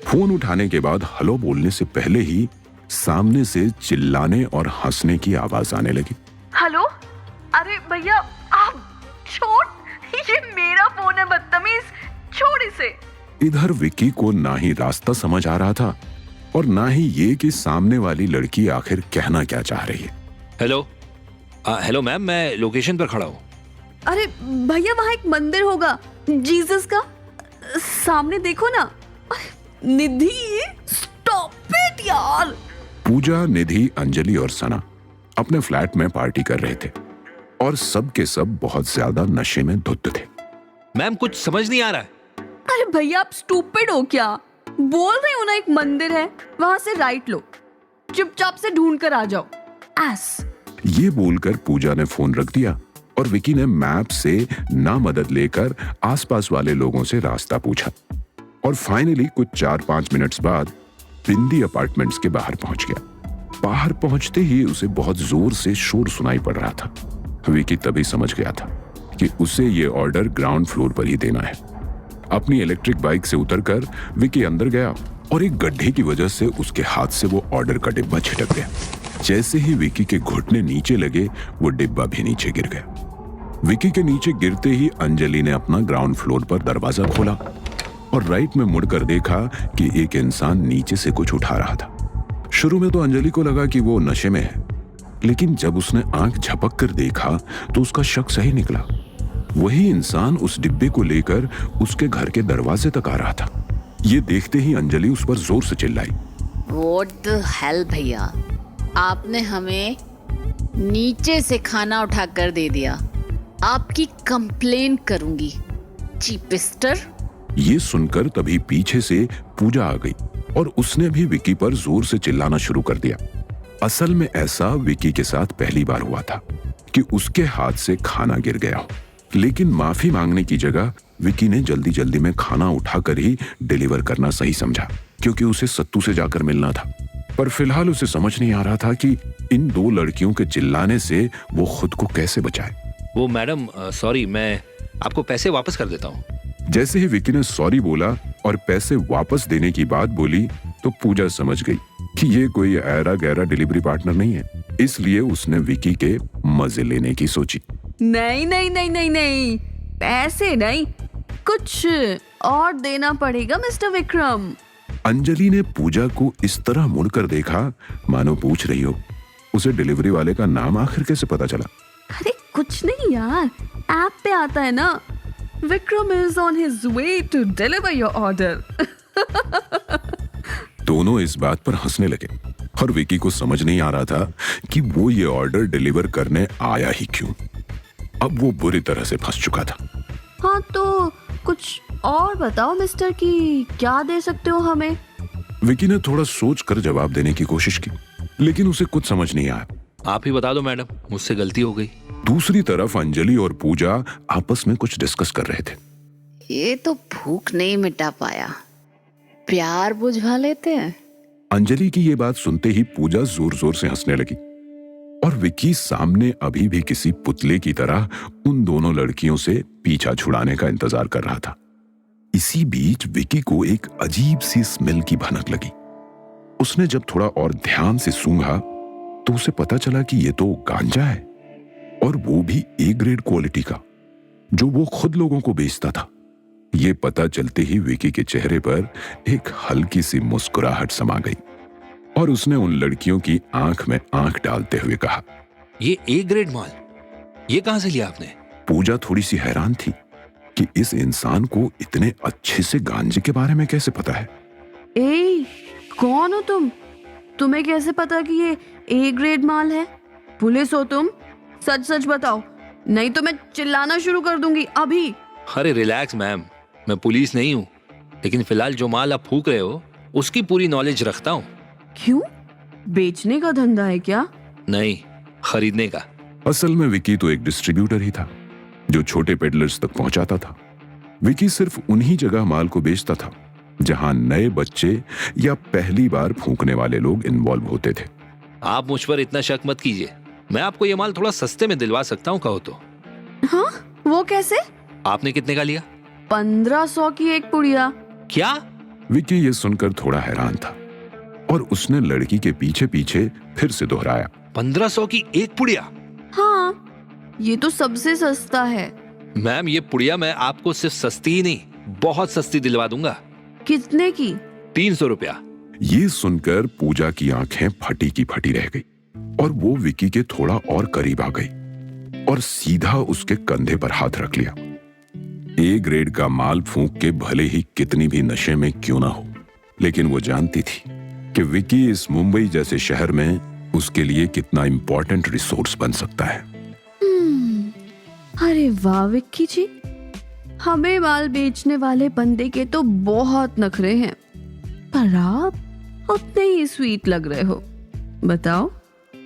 फोन उठाने के बाद हेलो बोलने से पहले ही सामने से चिल्लाने और हंसने की आवाज आने लगी। हेलो, अरे भैया आप छोड़, ये मेरा फोन है बदतमीज, छोड़ इसे। इधर विकी को ना ही रास्ता समझ आ रहा था और ना ही ये कि सामने वाली लड़की आखिर कहना क्या चाह रही है। हेलो हेलो मैम, मैं लोकेशन पर खड़ा हूँ। अरे भैया वहाँ एक मंदिर होगा जीसस का, सामने देखो ना। निधि स्टॉप इट यार। पूजा, निधि, अंजलि और सना अपने फ्लैट में पार्टी कर रहे थे और सब के सब बहुत ज्यादा नशे में धुत थे। मैम कुछ समझ नहीं आ रहा है। अरे भैया आप स्टूपिड हो क्या? बोल रही हूँ ना एक मंदिर है, वहां से राइट लो, चुपचाप से ढूंढ कर आ जाओ। एस ये बोलकर पूजा ने फोन रख दिया और विकी ने मैप से ना मदद लेकर आसपास वाले लोगों से रास्ता पूछा और फाइनली कुछ 4-5 मिनट्स बाद बिंदी अपार्टमेंट्स के बाहर पहुंच गया। बाहर पहुंचते ही उसे बहुत जोर से शोर सुनाई पड़ रहा था। विकी तभी समझ गया था कि उसे ये ऑर्डर ग्राउंड फ्लोर पर ही देना है। अपनी इलेक्ट्रिक बाइक से उतरकर विकी अंदर गया और एक गड्ढे की वजह से उसके हाथ से वो ऑर्डर का डिब्बा छिटक गया। जैसे ही विकी के घुटने नीचे लगे, वो डिब्बा भी नीचे गिर गया। विकी के नीचे गिरते ही अंजलि ने अपना ग्राउंड फ्लोर पर दरवाजा खोला और राइट में मुड़कर देखा कि एक इंसान नीचे से कुछ उठा रहा था। शुरू में तो अंजलि को लगा कि वो नशे में है, लेकिन जब उसने आंख झपक कर देखा तो उसका शक सही निकला। वही इंसान उस डिब्बे को लेकर उसके घर के दरवाजे तक आ रहा था। ये देखते ही अंजलि उस पर जोर से चिल्लाई, व्हाट द हेल भैया, आपने हमें नीचे से खाना उठाकर दे दिया। आपकी कंप्लेन करूंगी, चीपिस्टर। ये सुनकर तभी पीछे से पूजा आ गई और उसने भी विकी पर जोर से चिल्लाना शुरू कर दिया। असल में ऐसा विकी के साथ पहली बार हुआ था कि उसके हाथ से खाना गिर गया हो, लेकिन माफी मांगने की जगह विकी ने जल्दी जल्दी में खाना उठाकर ही डिलीवर करना सही समझा, क्योंकि उसे सत्तू से जाकर मिलना था। पर फिलहाल उसे समझ नहीं आ रहा था कि इन दो लड़कियों के चिल्लाने से वो खुद को कैसे बचाए। वो मैडम सॉरी, मैं आपको पैसे वापस कर देता हूँ। जैसे ही विकी ने सॉरी बोला और पैसे वापस देने की बात बोली तो पूजा समझ गई कि ये कोई ऐरा गहरा डिलीवरी पार्टनर नहीं है, इसलिए उसने विकी के मजे लेने की सोची। नहीं नहीं नहीं नहीं नहीं, पैसे नहीं, कुछ और देना पड़ेगा मिस्टर विक्रम। अंजलि ने पूजा को इस तरह मुड़कर देखा मानो पूछ रही हो, उसे डिलीवरी वाले का नाम आखिर कैसे पता चला? अरे कुछ नहीं यार, ऐप पे आता है ना, Vikram is on his way to deliver your order. दोनों इस बात पर हंसने लगे और विकी को समझ नहीं आ रहा था कि वो ये ऑर्डर डिलीवर करने आया ही क्यों। अब वो बुरी तरह से फंस चुका था। हाँ तो कुछ और बताओ मिस्टर, कि क्या दे सकते हो हमें? विकी ने थोड़ा सोच कर जवाब देने की कोशिश की, लेकिन उसे कुछ समझ नहीं आया। आप ही बता दो मैडम, मुझसे गलती हो गई। दूसरी तरफ अंजलि और पूजा आपस में कुछ डिस्कस कर रहे थे। ये तो भूख नहीं मिटा पाया, प्यार बुझवा लेते हैं। अंजलि की ये बात सुनते ही पूजा जोर जोर से हंसने लगी और विकी सामने अभी भी किसी पुतले की तरह उन दोनों लड़कियों से पीछा छुड़ाने का इंतजार कर रहा था। इसी बीच विकी को एक अजीब सी स्मेल की भनक लगी। उसने जब थोड़ा और ध्यान से सूंघा तो उसे पता चला कि ये तो गांजा है, और वो भी ए ग्रेड क्वालिटी का, जो वो खुद लोगों को बेचता था। ये पता चलते ही विकी के चेहरे पर एक हल्की सी मुस्कुराहट समा गई और उसने उन लड़कियों की आंख में आंख डालते हुए कहा, ये ए ग्रेड माल, ये कहां से लिया आपने? पूजा थोड़ी सी हैरान थी कि इस इंसान को इतने अच्छे से गांजे के बारे में कैसे पता है। ए, कौन हो तुम? तुम्हें कैसे पता कि ये ए ग्रेड माल है? पुलिस हो तुम? सच सच बताओ, नहीं तो मैं चिल्लाना शुरू कर दूंगी अभी। अरे रिलैक्स मैम, मैं पुलिस नहीं हूँ, लेकिन फिलहाल जो माल आप फूक रहे हो उसकी पूरी नॉलेज रखता हूँ। क्यों? बेचने का धंधा है क्या? नहीं, खरीदने का। असल में विकी तो एक डिस्ट्रीब्यूटर ही था जो छोटे पेडलर्स तक पहुंचाता था। विकी सिर्फ उन्हीं जगह माल को बेचता था जहां नए बच्चे या पहली बार फूंकने वाले लोग इन्वॉल्व होते थे। आप मुझ पर इतना शक मत कीजिए, मैं आपको ये माल थोड़ा सस्ते में दिलवा सकता हूँ कहो तो। हाँ, वो कैसे? आपने कितने का लिया? 1500 की एक पुड़िया। क्या? विकी ये सुनकर थोड़ा हैरान था और उसने लड़की के पीछे पीछे फिर से दोहराया, 1500 की एक पुड़िया? हाँ, ये तो सबसे सस्ता है। मैम, ये पुड़िया मैं आपको सिर्फ सस्ती ही नहीं, बहुत सस्ती दिलवा दूंगा। कितने की? 300 रुपया। ये सुनकर पूजा की आंखें फटी की फटी रह गई और वो विकी के थोड़ा और करीब आ गई और सीधा उसके कंधे पर हाथ रख लिया। ए ग्रेड का माल फूंक के भले ही कितनी भी नशे में क्यों ना हो, लेकिन वो जानती थी कि विकी इस मुंबई जैसे शहर में उसके लिए कितना इंपॉर्टेंट रिसोर्स बन सकता है। अरे वाह विक्की जी, हमें माल बेचने वाले बंदे के तो बहुत नखरे हैं, पर आप उतने ही स्वीट लग रहे हो। बताओ,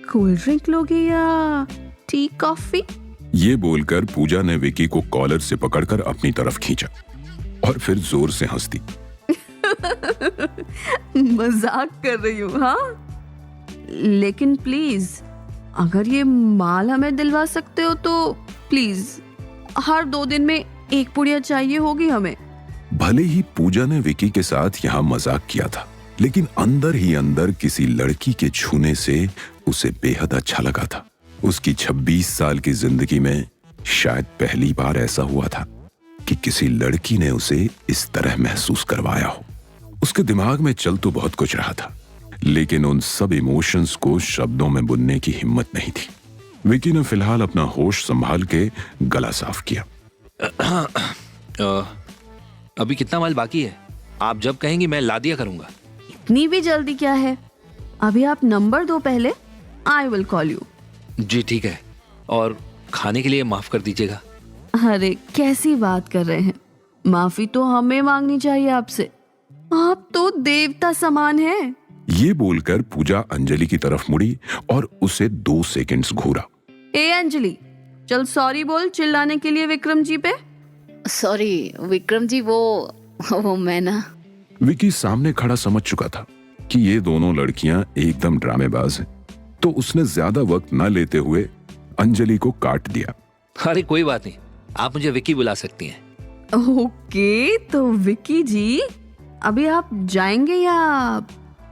कोल्ड ड्रिंक लोगे या टी कॉफी? ये बोलकर पूजा ने विकी को कॉलर से पकड़कर अपनी तरफ खींचा और फिर जोर से हंस दी। मजाक कर रही हूँ, हाँ? लेकिन प्लीज, अगर ये माल हमें दिलवा सकते हो तो प्लीज, हर 2 दिन में एक पुड़िया चाहिए होगी हमें। भले ही पूजा ने विकी के साथ यहाँ मजाक किया था, लेकिन अंदर ही अंदर किसी लड़की के छूने से उसे बेहद अच्छा लगा था। उसकी 26 साल की जिंदगी में शायद पहली बार ऐसा हुआ था कि किसी लड़की ने उसे इस तरह महसूस करवाया हो। उसके दिमाग में चल तो बहुत कुछ रहा था, लेकिन उन सब इमोशंस को शब्दों में बुनने की हिम्मत नहीं थी। विकी ने फिलहाल अपना होश संभाल के गला साफ किया। अभी कितना माल बाकी है? आप जब कहेंगी मैं ला दिया करूंगा। इतनी भी जल्दी क्या है? अभी आप नंबर दो पहले, आई विल कॉल यू। जी ठीक है, और खाने के लिए माफ कर दीजिएगा। अरे कैसी बात कर रहे हैं, माफी तो हमें मांगनी चाहिए आपसे, आप तो देवता समान हैं। ये बोलकर पूजा अंजलि की तरफ मुड़ी और उसे 2 सेकंड्स घूरा। ए अंजलि, चल सॉरी बोल चिल्लाने के लिए विक्रम जी पे। सॉरी विक्रम जी, वो मैं ना। विकी सामने खड़ा समझ चुका था कि ये दोनों लड़कियां एकदम ड्रामेबाज हैं, तो उसने ज्यादा वक्त न लेते हुए अंजलि को काट दिया। अरे कोई बात नहीं, आप मुझे विकी बुला सकती हैं। ओके, तो विकी जी, अभी आप जाएंगे या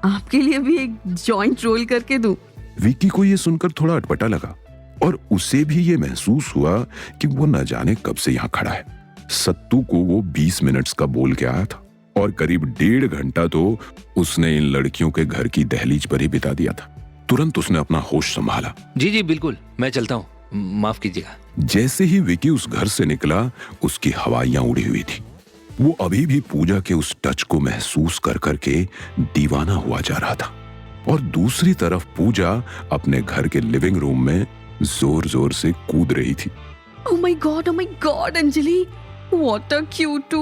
आपके लिए भी एक जॉइंट रोल करके दूं? विकी को ये सुनकर थोड़ा अटपटा लगा और उसे भी ये महसूस हुआ कि वो न जाने कब से यहाँ खड़ा है। सत्तू को वो 20 मिनट्स का बोल के आया था और करीब 1.5 घंटा तो उसने इन लड़कियों के घर की दहलीज पर ही बिता दिया था। तुरंत उसने अपना होश संभाला। जी जी बिल्कुल, मैं चलता हूँ, माफ कीजिएगा। जैसे ही विकी उस घर से निकला, उसकी हवाइयां उड़ी हुई थी। वो अभी भी पूजा के उस टच को महसूस कर करके दीवाना हुआ जा रहा था और दूसरी तरफ पूजा अपने घर के लिविंग रूम में जोर जोर से कूद रही थी। Oh my God, Anjali, what a cute.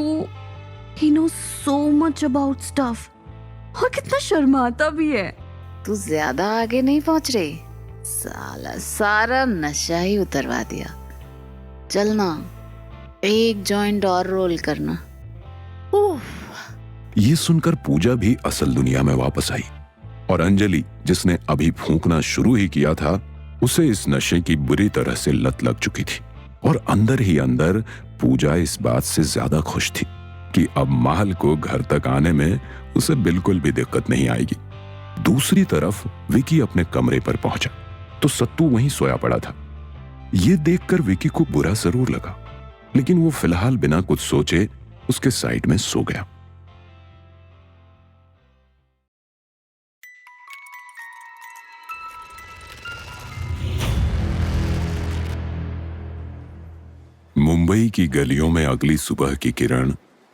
He knows so much about stuff. और कितना शर्माता भी है। तू ज्यादा आगे नहीं पहुंच रही, साला सारा नशा ही उतरवा दिया। चलना, एक जॉइंट और रोल करना। ये सुनकर पूजा भी असल दुनिया में वापस आई और अंजलि, जिसने अभी फूंकना शुरू ही किया था, उसे इस नशे की बुरी तरह से लत लग चुकी थी और अंदर ही अंदर पूजा इस बात से ज्यादा खुश थी कि अब माल को घर तक आने में उसे बिल्कुल भी दिक्कत नहीं आएगी। दूसरी तरफ विकी अपने कमरे पर पहुंचा तो सत्तू वहीं सोया पड़ा था। ये देखकर विकी को बुरा जरूर लगा, लेकिन वो फिलहाल बिना कुछ सोचे उसके साइड में सो गया। मुंबई की गलियों में अगली सुबह की किरण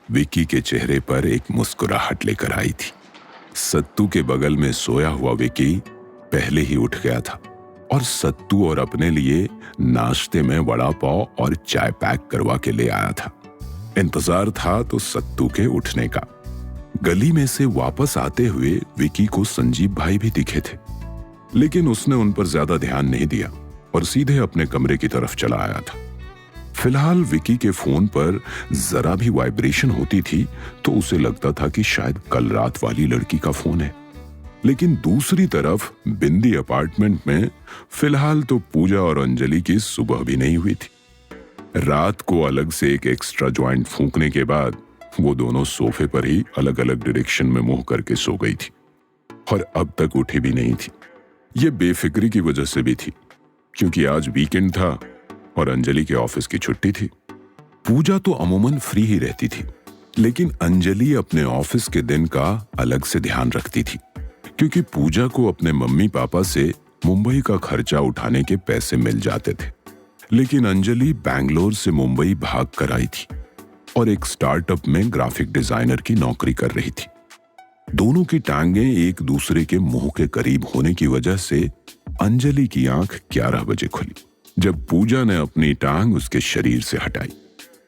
विकी के चेहरे पर एक मुस्कुराहट लेकर आई थी। सत्तू के बगल में सोया हुआ विकी पहले ही उठ गया था और सत्तू और अपने लिए नाश्ते में वड़ा पाव और चाय पैक करवा के ले आया था। इंतजार था तो सत्तू के उठने का। गली में से वापस आते हुए विकी को संजीव भाई भी दिखे थे। लेकिन उसने उन पर ज्यादा ध्यान नहीं दिया और सीधे अपने कमरे की तरफ चला आया था। फिलहाल विकी के फोन पर जरा भी वाइब्रेशन होती थी तो उसे लगता था कि शायद कल रात वाली लड़की का फोन है। लेकिन दूसरी तरफ बिंदी अपार्टमेंट में फिलहाल तो पूजा और अंजलि की सुबह भी नहीं हुई थी। रात को अलग से एक एक्स्ट्रा जॉइंट फूंकने के बाद वो दोनों सोफे पर ही अलग अलग डायरेक्शन में मुंह करके सो गई थी और अब तक उठी भी नहीं थी। ये बेफिक्री की वजह से भी थी क्योंकि आज वीकेंड था और अंजलि के ऑफिस की छुट्टी थी। पूजा तो अमूमन फ्री ही रहती थी, लेकिन अंजलि अपने ऑफिस के दिन का अलग से ध्यान रखती थी क्योंकि पूजा को अपने मम्मी पापा से मुंबई का खर्चा उठाने के पैसे मिल जाते थे। लेकिन अंजलि बैंगलोर से मुंबई भाग कर आई थी और एक स्टार्टअप में ग्राफिक डिजाइनर की नौकरी कर रही थी। दोनों की टांगें एक दूसरे के मुंह के करीब होने की वजह से अंजलि की आंख 11 बजे खुली जब पूजा ने अपनी टांग उसके शरीर से हटाई।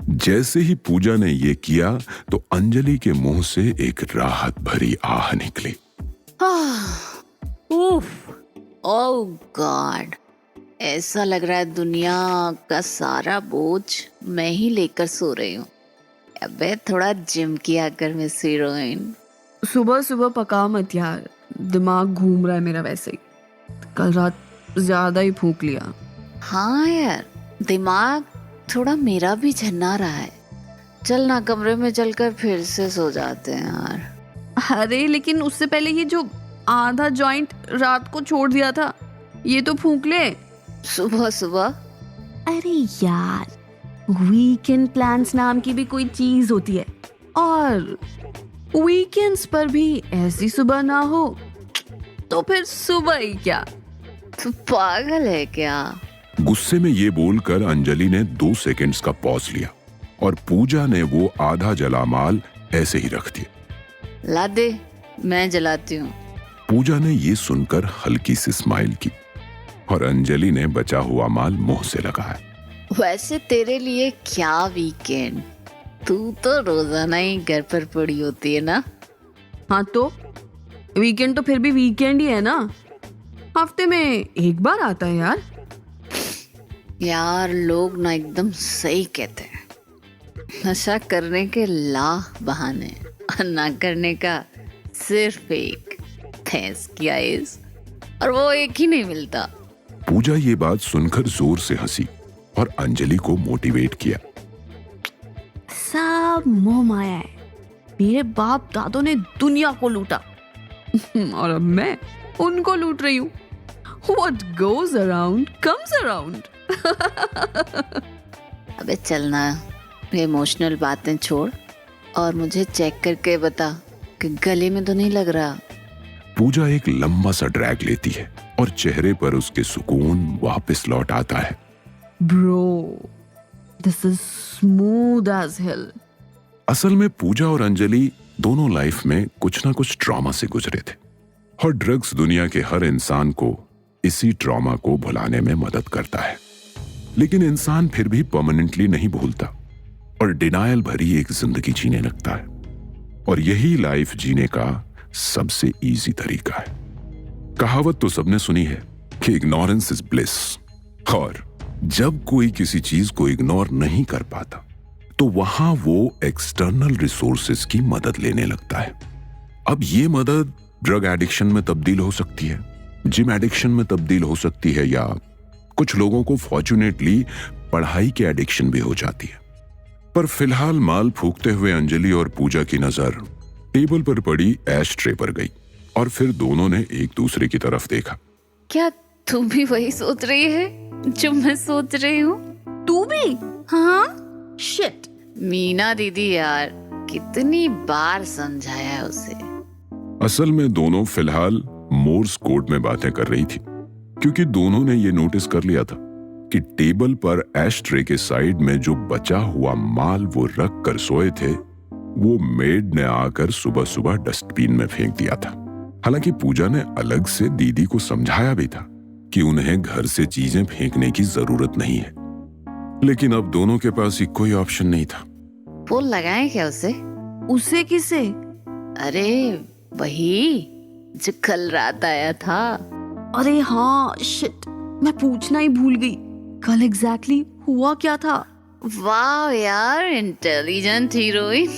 जैसे ही पूजा ने ये किया तो अंजलि के मुंह से एक राहत भरी आह निकली। ओह गॉड, ऐसा लग रहा है दुनिया का सारा बोझ मैं ही लेकर सो रही हूँ। अबे थोड़ा जिम किया कर मिस हीरोइन। सुबह सुबह पका मत यार, दिमाग घूम रहा है मेरा वैसे ही। कल रात ज्यादा ही फूंक लिया। हाँ यार, दिमाग थोड़ा मेरा भी झन्ना रहा है। चल ना कमरे में चलकर फिर से सो जाते हैं यार। अरे लेकिन उससे पहले ये जो आधा जॉइंट रात को छोड़ दिया था ये तो फूंक ले। सुबह सुबह? अरे यार, वीकेंड प्लान्स नाम की भी कोई चीज होती है और वीकेंड्स पर भी ऐसी सुबह ना हो तो फिर सुबह ही क्या? तू पागल है क्या? गुस्से में ये बोलकर अंजलि ने 2 सेकंड्स का पॉज लिया और पूजा ने वो आधा जला माल ऐसे ही रख दिया। ला दे, मैं जलाती हूँ। पूजा ने ये सुनकर हल्की सी स्माइल की और अंजलि ने बचा हुआ माल मुंह से लगाया। वैसे तेरे लिए क्या वीकेंड, तू तो रोजाना ही घर पर पड़ी होती है ना। हाँ तो वीकेंड तो फिर भी वीकेंड ही है ना, हफ्ते में एक बार आता है यार। यार लोग ना एकदम सही कहते हैं, नशा करने के लाख बहाने और ना करने का सिर्फ एक भैंस की आइस, और वो एक ही नहीं मिलता। पूजा ये बात सुनकर जोर से हंसी और अंजलि को मोटिवेट किया। सब मोह माया है, मेरे बाप दादों ने दुनिया को लूटा और अब मैं उनको लूट रही हूँ। What goes around comes around। अबे चलना, इमोशनल बातें छोड़ और मुझे चेक करके बता कि गले में तो नहीं लग रहा। पूजा एक लंबा सा ड्रैग लेती है और चेहरे पर उसके सुकून वापस लौट आता है। Bro, this is smooth as hell। असल में पूजा और अंजलि दोनों लाइफ में कुछ ना कुछ ट्रॉमा से गुजरे थे और ड्रग्स दुनिया के हर इंसान को इसी ट्रॉमा को भुलाने में मदद करता है। लेकिन इंसान फिर भी परमानेंटली नहीं भूलता और डिनायल भरी एक जिंदगी जीने लगता है और यही लाइफ जीने का सबसे इजी तरीका है। कहावत तो सबने सुनी है कि इग्नोरेंस इज ब्लिस, और जब कोई किसी चीज को इग्नोर नहीं कर पाता तो वहां वो एक्सटर्नल रिसोर्सेज की मदद लेने लगता है। अब ये मदद ड्रग एडिक्शन में तब्दील हो सकती है, जिम एडिक्शन में तब्दील हो सकती है, या कुछ लोगों को फॉर्चुनेटली पढ़ाई के एडिक्शन भी हो जाती है। पर फिलहाल माल फूकते हुए अंजलि और पूजा की नजर टेबल पर पड़ी ऐश ट्रे पर गई और फिर दोनों ने एक दूसरे की तरफ देखा। क्या तू भी वही सोच रही है जो मैं सोच रही हूँ? तू भी? हाँ शिट। मीना दीदी यार, कितनी बार समझाया है उसे। असल में दोनों फिलहाल मोर्स कोड में बातें कर रही थी क्योंकि दोनों ने ये नोटिस कर लिया था कि टेबल पर ऐश ट्रे के साइड में जो बचा हुआ माल वो रख कर सोए थे वो मेड ने आकर सुबह सुबह डस्टबिन में फेंक दिया था। हालांकि पूजा ने अलग से दीदी को समझाया भी था कि उन्हें घर से चीजें फेंकने की जरूरत नहीं है, लेकिन अब दोनों के पास ही कोई ऑप्शन नहीं था। फोन लगाए क्या उसे? उसे किसे? अरे वही जो कल रात आया था। अरे हाँ, शिट, मैं पूछना ही भूल गई, कल एग्जैक्टली हुआ क्या था? वाह यार, इंटेलिजेंट हीरोइन।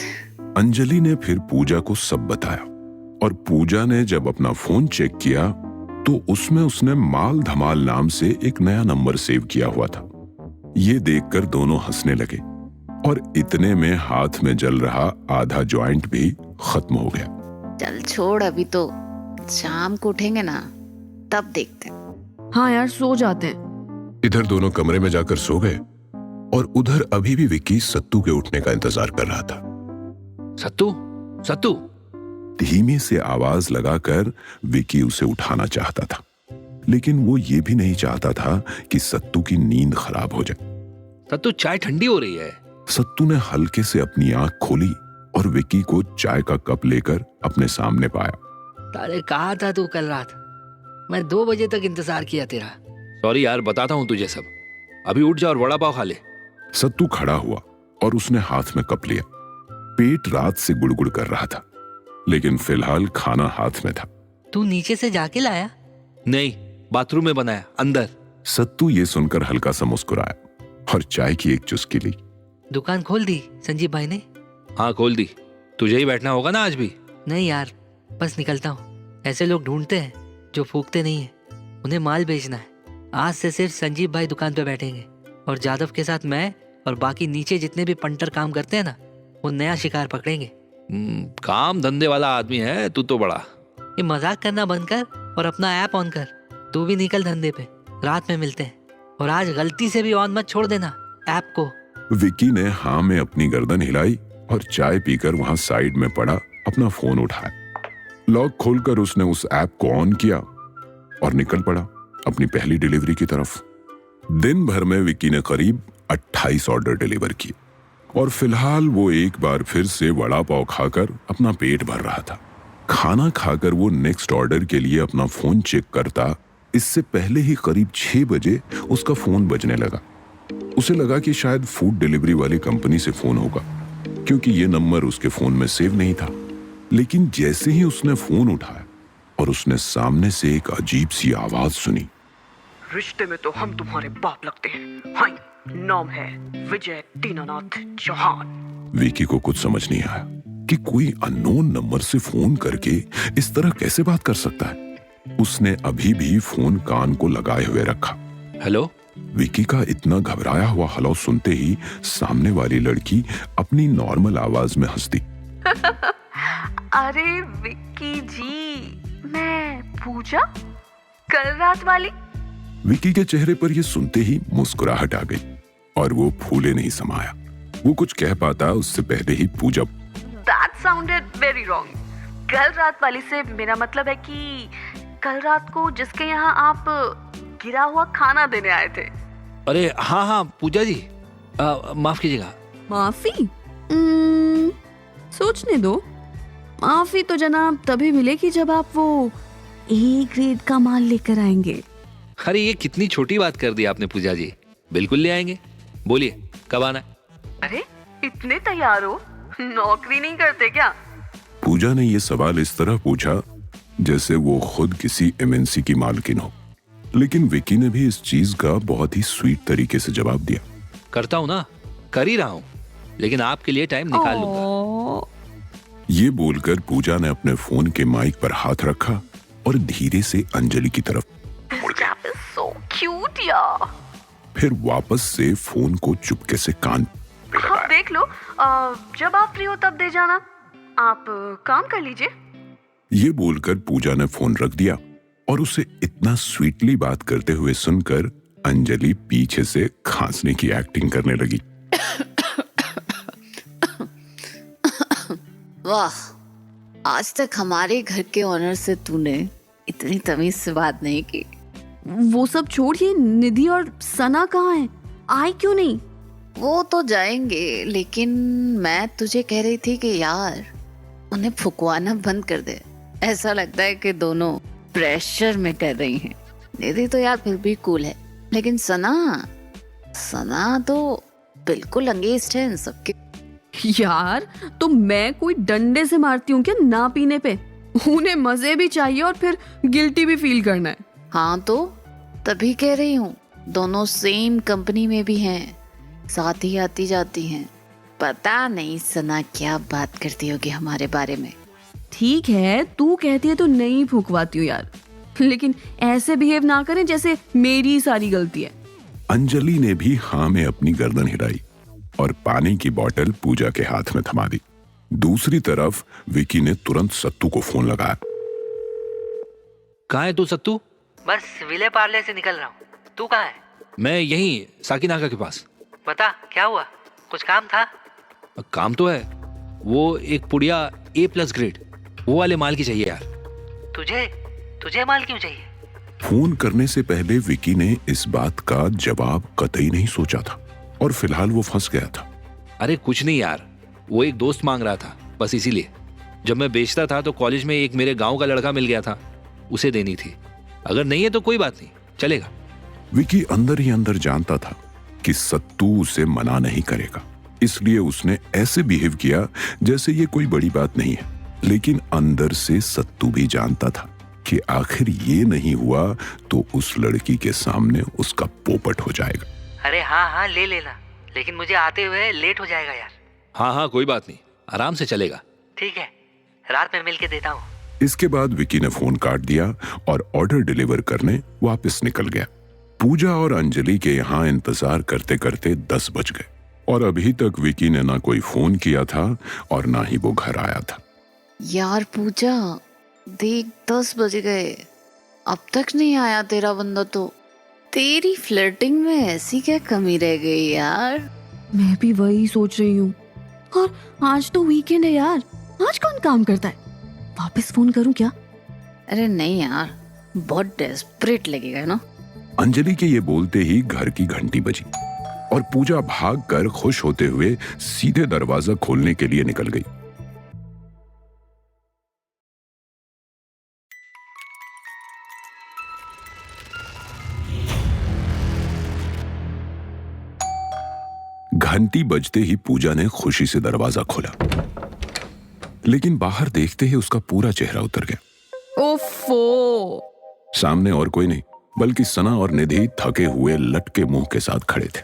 अंजलि ने फिर पूजा को सब बताया और पूजा ने जब अपना फोन चेक किया तो उसमें उसने माल धमाल नाम से एक नया नंबर सेव किया हुआ था। ये देखकर दोनों हंसने लगे और इतने में हाथ में जल रहा आधा जॉइंट भी खत्म हो गया। चल छोड़, अभी तो शाम को उठेंगे ना, तब देखते हैं। हाँ यार, सो जाते हैं। इधर दोनों कमरे में जाकर सो गए और उधर अभी भी विक्की सत्तू के उठने का इंतजार कर रहा था। सत्तू, सत्तू। धीमे से आवाज लगाकर विक्की उसे उठाना चाहता था, लेकिन वो ये भी नहीं चाहता था कि सत्तू की नींद खराब हो जाए। सत्तू, चाय ठंडी हो रही है। सत्तू ने हल्के से अपनी आंख खोली और विक्की को चाय का कप लेकर अपने सामने पाया। अरे कहा था तू कल रात, मैं 2 बजे तक इंतजार किया तेरा। सॉरी यार, बताता हूँ तुझे सब। अभी उठ जा और वड़ा पाव खा ले। सत्तू खड़ा हुआ और उसने हाथ में कप लिया। पेट रात से गुड़गुड़ कर रहा था, लेकिन फिलहाल खाना हाथ में था। तू नीचे से जाके लाया? नहीं, बाथरूम में बनाया, अंदर। सत्तू ये सुनकर हल्का सा मुस्कुराया और चाय की एक चुस्की ली। दुकान खोल दी संजीव भाई ने? हाँ खोल दी। तुझे ही बैठना होगा ना आज भी? नहीं यार, बस निकलता हूँ। ऐसे लोग ढूंढते हैं जो फूकते नहीं है, उन्हें माल बेचना है। आज से सिर्फ संजीव भाई दुकान पे बैठेंगे और जादव के साथ मैं और बाकी नीचे जितने भी पंटर काम करते हैं ना, वो नया शिकार पकड़ेंगे। काम धंधे वाला आदमी है तू तो बड़ा। ये मजाक करना बंद कर और अपना ऐप ऑन कर। तू भी निकल धंधे पे, रात में मिलते हैं। और आज गलती से भी ऑन मत छोड़ देना ऐप को। विक्की ने हाँ में अपनी गर्दन हिलाई और चाय पीकर वहां साइड में पड़ा अपना फोन उठाया। लॉक खोलकर उसने उस ऐप को ऑन किया और निकल पड़ा अपनी पहली डिलीवरी की तरफ। दिन भर में विक्की ने करीब 28 ऑर्डर डिलीवर किए और फिलहाल वो एक बार फिर से वड़ा पाव खाकर अपना पेट भर रहा था। खाना खाकर वो नेक्स्ट ऑर्डर के लिए अपना फोन चेक करता, इससे पहले ही करीब 6 बजे उसका फोन बजने लगा। उसे लगा कि शायद फूड डिलीवरी वाली कंपनी से फोन होगा, क्योंकि ये नंबर उसके फोन में सेव नहीं था। लेकिन जैसे ही उसने फोन उठाया और उसने सामने से एक अजीब सी आवाज सुनी। रिश्ते में तो हम तुम्हारे बाप लगते हैं। हाँ, नाम है विजय दीनानाथ चौहान। विकी को कुछ समझ नहीं आया कि कोई अननोन नंबर से फोन करके इस तरह कैसे बात कर सकता है। उसने अभी भी फोन कान को लगाए हुए रखा। हेलो? विकी का इतना घबराया हुआ हेलो सुनते ही सामने वाली लड़की अपनी नॉर्मल आवाज में हंस दी। अरे विक्की जी, मैं पूजा, कल रात वाली। विकी के चेहरे पर यह सुनते ही मुस्कुराहट आ गई और वो फूले नहीं समाया। वो कुछ कह पाता उससे पहले ही पूजा। That sounded very wrong. कल रात वाली से मेरा मतलब है कि कल रात को जिसके यहाँ आप गिरा हुआ खाना देने आए थे। अरे हाँ हाँ पूजा जी, माफ कीजिएगा। माफी? सोचने दो। माफी तो जनाब तभी मिलेगी जब आप वो ए ग्रेड का माल लेकर आएंगे। अरे ये कितनी छोटी बात कर दी आपने पूजा जी। बिल्कुल ले आएंगे, बोलिए कब आना है? अरे इतने तैयार हो, नौकरी नहीं करते क्या? पूजा ने ये सवाल इस तरह पूछा जैसे वो खुद किसी एमएनसी की मालकिन हो, लेकिन विकी ने भी इस चीज का बहुत ही स्वीट तरीके से जवाब दिया। करता हूँ ना, कर ही रहा हूँ, लेकिन आपके लिए टाइम निकाल लूंगा। ये बोलकर पूजा ने अपने फोन के माइक पर हाथ रखा और धीरे से अंजलि की तरफ so cute यार। फिर वापस से फोन को चुपके से कान पे लगाया। हाँ, देख लो, जब आप फ्री हो तब दे जाना। आप काम कर लीजिए। ये बोलकर पूजा ने फोन रख दिया और उसे इतना स्वीटली बात करते हुए सुनकर अंजलि पीछे से खांसने की एक्टिंग करने लगी। वाह, आज तक हमारे घर के ऑनर से तूने इतनी तमीज से बात नहीं की। वो सब छोड़िए, निधि और सना कहाँ हैं? आए क्यों नहीं? वो तो जाएंगे, लेकिन मैं तुझे कह रही थी कि यार उन्हें फुकवाना बंद कर दे। ऐसा लगता है कि दोनों प्रेशर में कर रही हैं। निधि तो यार फिर भी कूल है, लेकिन सना तो बिल्कुल अंगेस्ट है इन सबके। यार तो मैं कोई डंडे से मारती हूँ क्या ना पीने पे? उन्हें मजे भी चाहिए और फिर गिल्टी भी फील करना है। हाँ तो तभी कह रही हूँ, दोनों सेम कंपनी में भी हैं, साथ ही आती जाती हैं। पता नहीं सना क्या बात करती होगी हमारे बारे में। ठीक है, तू कहती है तो नहीं फूकवाती हूँ यार, लेकिन ऐसे बिहेव ना करें जैसे मेरी सारी गलती है। अंजलि ने भी हाँ में अपनी गर्दन हिलाई और पानी की बोतल पूजा के हाथ में थमा दी। दूसरी तरफ विकी ने तुरंत सत्तू को फोन लगाया। कहाँ है तू सत्तू? बस विले पार्ले से निकल रहा हूँ। तू कहाँ है? मैं यहीं साकिनाका के पास। बता क्या हुआ, कुछ काम था? काम तो है, वो एक पुड़िया A+ ग्रेड वो वाले माल की चाहिए यार। तुझे माल क्यों चाहिए? फोन करने से पहले विकी ने इस बात का जवाब कतई नहीं सोचा था और फिलहाल वो फंस गया था। अरे कुछ नहीं यार, वो एक दोस्त मांग रहा था, बस इसीलिए। जब मैं बेचता था तो कॉलेज में एक मेरे गांव का लड़का मिल गया था, उसे देनी थी। अगर नहीं है तो कोई बात नहीं, चलेगा। विकी अंदर ही अंदर जानता था कि सत्तू उसे मना नहीं करेगा, इसलिए उसने ऐसे बिहेव किया जैसे ये कोई बड़ी बात नहीं है। लेकिन अंदर से सत्तू भी जानता था कि आखिर ये नहीं हुआ तो उस लड़की के सामने उसका पोपट हो जाएगा। अरे हाँ ले लेना, लेकिन मुझे आते हुए लेट हो जाएगा यार। हाँ कोई बात नहीं, आराम से चलेगा। ठीक है, रात में मिल के देता हूँ। इसके बाद विकी ने फोन काट दिया और ऑर्डर डिलीवर करने वापस निकल गया। पूजा और अंजलि के यहाँ इंतजार करते करते 10 बज गए और अभी तक विकी ने ना कोई फोन किया था और ना ही वो घर आया था। यार पूजा, देख 10 बज गए, अब तक नहीं आया तेरा बंदा। तो तेरी फ्लर्टिंग में ऐसी क्या कमी रह गई यार? मैं भी वही सोच रही हूँ। और आज तो वीकेंड है यार, आज कौन काम करता है? वापस फोन करूँ क्या? अरे नहीं यार, बहुत डेस्परेट लगेगा ना। अंजलि के ये बोलते ही घर की घंटी बजी और पूजा भागकर खुश होते हुए सीधे दरवाजा खोलने के लिए निकल गई। घंटी बजते ही पूजा ने खुशी से दरवाजा खोला, लेकिन बाहर देखते ही उसका पूरा चेहरा उतर गया। ओफो! सामने और कोई नहीं बल्कि सना और निधि थके हुए लटके मुंह के साथ खड़े थे।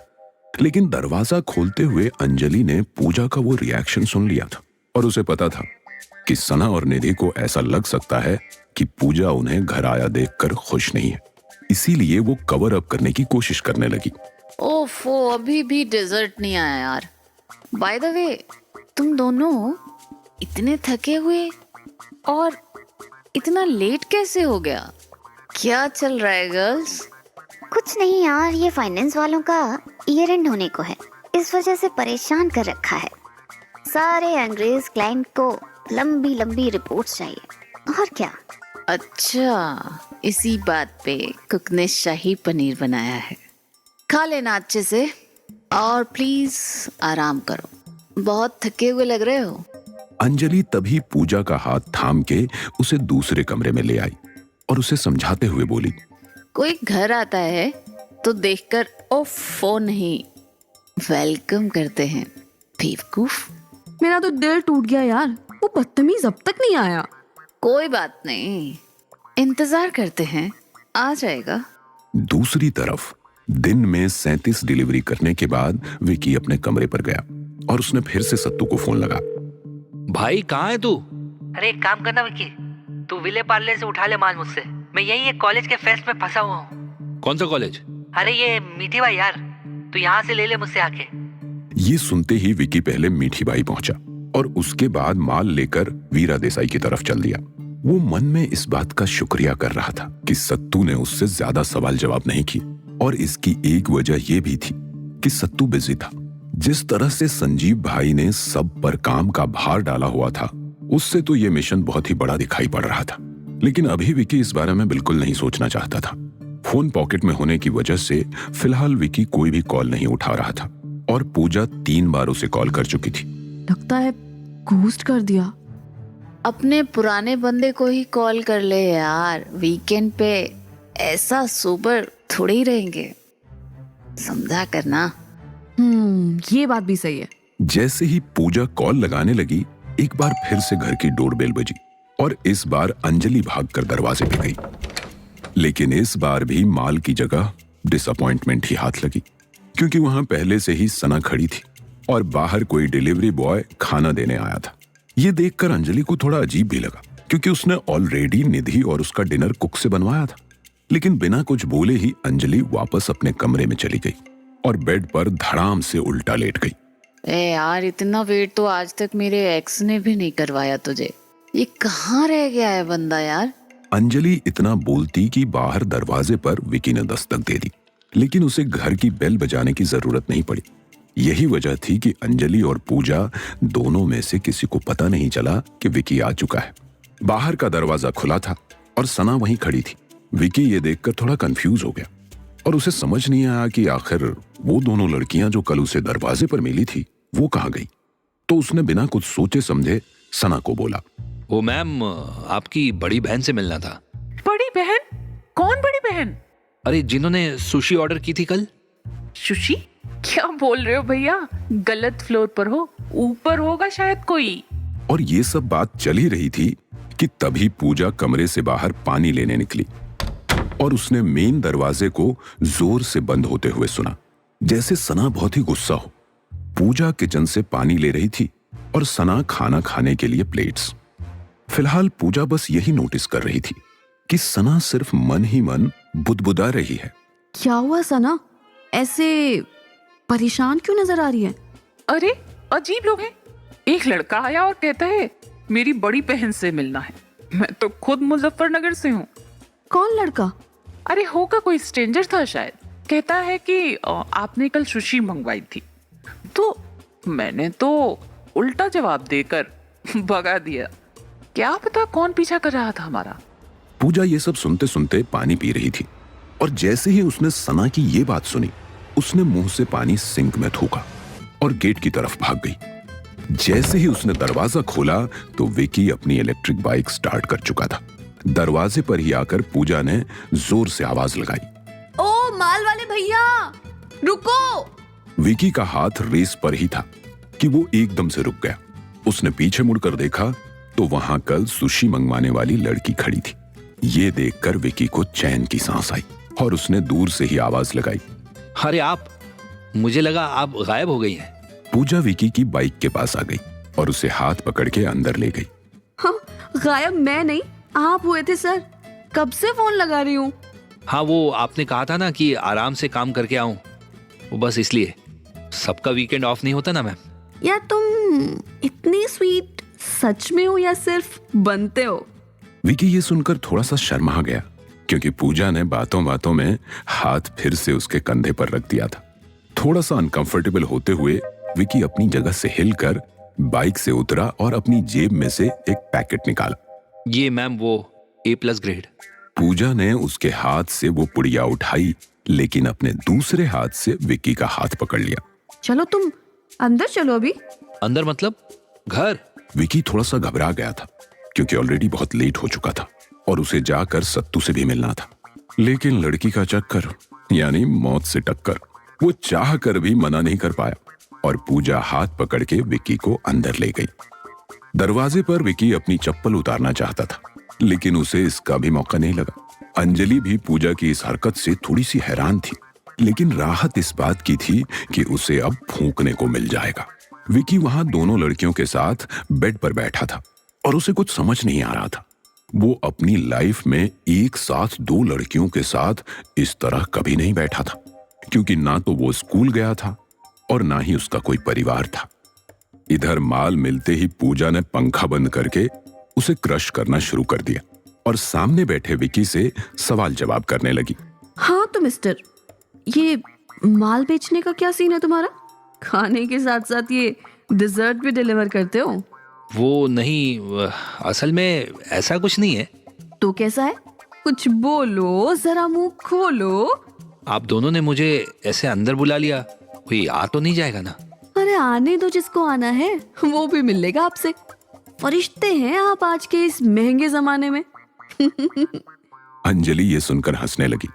लेकिन दरवाजा खोलते हुए अंजलि ने पूजा का वो रिएक्शन सुन लिया था और उसे पता था कि सना और निधि को ऐसा लग सकता है कि पूजा उन्हें घर आया देखकर खुश नहीं है, इसीलिए वो कवर अप करने की कोशिश करने लगी। ओफो, अभी भी डेजर्ट नहीं आया यार। बाय द वे, तुम दोनों इतने थके हुए और इतना लेट कैसे हो गया? क्या चल रहा है गर्ल्स? कुछ नहीं यार, ये फाइनेंस वालों का ईयर एंड होने को है, इस वजह से परेशान कर रखा है। सारे अंग्रेज क्लाइंट को लंबी लंबी रिपोर्ट्स चाहिए और क्या। अच्छा, इसी बात पे कुक ने शाही पनीर बनाया है, खा लेना अच्छे से और प्लीज आराम करो, बहुत थके हुए लग रहे हो। अंजलि तभी पूजा का हाथ थाम के उसे दूसरे कमरे में ले आई और उसे समझाते हुए बोली, कोई घर आता है तो देखकर ओफो नहीं, वेलकम करते हैं बेवकूफ। मेरा तो दिल टूट गया यार, वो बदतमीज अब तक नहीं आया। कोई बात नहीं, इंतजार करते हैं, आ जाएगा। दूसरी तरफ दिन में 37 डिलीवरी करने के बाद विकी अपने कमरे पर गया और उसने फिर से सत्तू को फोन लगा। भाई कहाँ है तू? अरे एक काम करना विकी, तू विले पार्ले से उठा ले माल मुझसे। मैं यही एक कॉलेज के फेस्ट में फंसा हुआ हूँ। कौन सा कॉलेज? अरे ये मीठी बाई यार, तू यहाँ से ले ले मुझसे आके। ये सुनते ही विकी पहले मीठी बाई पहुंचा और उसके बाद माल लेकर वीरा देसाई की तरफ चल दिया। वो मन में इस बात का शुक्रिया कर रहा था कि सत्तू ने उससे ज्यादा सवाल जवाब नहीं किए और इसकी एक वजह यह भी थी कि सत्तू बिजी था। जिस तरह से संजीव भाई ने सब पर काम का भार डाला हुआ था, उससे तो ये मिशन बहुत ही बड़ा दिखाई पड़ रहा था। लेकिन अभी विकी इस बारे में बिल्कुल नहीं सोचना चाहता था। फोन पॉकेट में होने की वजह से फिलहाल विकी कोई भी कॉल नहीं उठा रहा था और पूजा 3 बार उसे कॉल कर चुकी थी। लगता है घोस्ट कर दिया। अपने पुराने बंदे को ही कॉल कर ले यार, वीकेंड पे ऐसा सोबर थोड़े ही रहेंगे, समझा करना। ये बात भी सही है। जैसे ही पूजा कॉल लगाने लगी, एक बार फिर से घर की डोरबेल बजी और इस बार अंजलि भागकर दरवाजे पे गई। लेकिन इस बार भी माल की जगह डिसअपॉइंटमेंट ही हाथ लगी, क्योंकि वहां पहले से ही सना खड़ी थी और बाहर कोई डिलीवरी बॉय खाना देने आया था। ये देखकर अंजलि को थोड़ा अजीब भी लगा, क्योंकि उसने ऑलरेडी निधि और उसका डिनर कुक से बनवाया था। लेकिन बिना कुछ बोले ही अंजलि वापस अपने कमरे में चली गई और बेड पर धड़ाम से उल्टा लेट गई। ए यार, इतना वेट तो आज तक मेरे एक्स ने भी नहीं करवाया तुझे। ये कहाँ रह गया है बंदा यार। अंजलि इतना बोलती कि बाहर दरवाजे पर विकी ने दस्तक दे दी, लेकिन उसे घर की बेल बजाने की जरूरत नहीं पड़ी। यही वजह थी कि अंजलि और पूजा दोनों में से किसी को पता नहीं चला कि विकी आ चुका है। बाहर का दरवाजा खुला था और सना वहीं खड़ी थी। विकी ये देखकर थोड़ा कंफ्यूज हो गया और उसे समझ नहीं आया कि आखिर वो दोनों लड़कियां जो कल उसे दरवाजे पर मिली थी वो कहाँ गई। तो उसने बिना कुछ सोचे समझे सना को बोला, वो मैम, आपकी बड़ी बहन से मिलना था। बड़ी बहन? कौन बड़ी बहन? अरे, जिन्होंने सुशी ऑर्डर की थी कल। सुशी? क्या बोल रहे हो भैया? गलत फ्लोर पर हो, ऊपर होगा शायद कोई। और ये सब बात चल ही रही थी कि तभी पूजा कमरे से बाहर पानी लेने निकली और उसने मेन दरवाजे को जोर से बंद होते हुए सुना, जैसे सना बहुत ही गुस्सा हो। पूजा किचन से पानी ले रही थी और सना खाना खाने के लिए प्लेट्स। फिलहाल पूजा बस यही नोटिस कर रही थी कि सना सिर्फ मन ही मन बुदबुदा रही है। क्या हुआ सना, ऐसे परेशान क्यों नजर आ रही है? अरे अजीब लोग हैं। एक लड़का आया और कहता है मेरी बड़ी बहन से मिलना है। मैं तो खुद मुजफ्फरनगर से हूँ। कौन लड़का? अरे होगा कोई स्ट्रेंजर था शायद। कहता है कि आपने कल सुशी मंगवाई थी। तो मैंने तो उल्टा जवाब देकर भगा दिया। क्या पता कौन पीछा कर रहा था हमारा। पूजा ये सब सुनते सुनते पानी पी रही थी और जैसे ही उसने सना की ये बात सुनी, उसने मुंह से पानी सिंक में थूका और गेट की तरफ भाग गई। जैसे ही उसने दरवाजा खोला तो विकी अपनी इलेक्ट्रिक बाइक स्टार्ट कर चुका था। दरवाजे पर ही आकर पूजा ने जोर से आवाज लगाई, ओ माल वाले भैया, रुको। विकी का हाथ रेस पर ही था कि वो एकदम से रुक गया। उसने पीछे मुड़कर देखा तो वहां कल सुशी मंगवाने वाली लड़की खड़ी थी। ये देखकर विकी को चैन की सांस आई और उसने दूर से ही आवाज लगाई, अरे आप, मुझे लगा आप गायब हो गई हैं। पूजा विकी की बाइक के पास आ गई और उसे हाथ पकड़ के अंदर ले गई। हाँ, गायब मैं नहीं, आप हुए थे सर। कब से फोन लगा रही हूँ। हाँ, वो आपने कहा था ना कि आराम से काम करके आऊं, वो बस इसलिए। सबका वीकेंड ऑफ नहीं होता ना मैम। या तुम इतनी स्वीट सच में हो या सिर्फ बनते हो? विकी ये सुनकर थोड़ा सा शर्मा गया, क्योंकि पूजा ने बातों बातों में हाथ फिर से उसके कंधे पर रख दिया था। थोड़ा सा अनकंफर्टेबल होते हुए विकी अपनी जगह से हिलकर बाइक से उतरा और अपनी जेब में से एक पैकेट निकाला। ये मैम वो A+ ग्रेड। पूजा ने उसके हाथ से वो पुड़िया उठाई, लेकिन अपने दूसरे हाथ से विकी का हाथ पकड़ लिया। चलो तुम अंदर चलो अभी। अंदर मतलब घर? विकी थोड़ा सा घबरा गया था, क्योंकि ऑलरेडी बहुत लेट हो चुका था और उसे जाकर सत्तू से भी मिलना था। लेकिन लड़की का चक्कर यानी मौत से टक्कर, वो चाह कर भी मना नहीं कर पाया और पूजा हाथ पकड़ के विकी को अंदर ले गई। दरवाजे पर विकी अपनी चप्पल उतारना चाहता था, लेकिन उसे इसका भी मौका नहीं लगा। अंजलि भी पूजा की इस हरकत से थोड़ी सी हैरान थी, लेकिन राहत इस बात की थी कि उसे अब फूंकने को मिल जाएगा। विकी वहां दोनों लड़कियों के साथ बेड पर बैठा था और उसे कुछ समझ नहीं आ रहा था। वो अपनी लाइफ में एक साथ दो लड़कियों के साथ इस तरह कभी नहीं बैठा था, क्योंकि ना तो वो स्कूल गया था और ना ही उसका कोई परिवार था। इधर माल मिलते ही पूजा ने पंखा बंद करके उसे क्रश करना शुरू कर दिया और सामने बैठे विकी से सवाल जवाब करने लगी। हाँ तो मिस्टर, ये माल बेचने का क्या सीन है तुम्हारा? खाने के साथ साथ ये डिजर्ट भी डिलीवर करते हो? वो नहीं, असल में ऐसा कुछ नहीं है। तो कैसा है? कुछ बोलो, जरा मुंह खोलो। आप दोनों ने मुझे ऐसे अंदर बुला लिया, कोई आ तो नहीं जाएगा ना? अरे आने दो, जिसको आना है वो भी मिलेगा आपसे। फरिश्ते हैं आप आज के इस महंगे जमाने में। अंजलि ये सुनकर हंसने लगी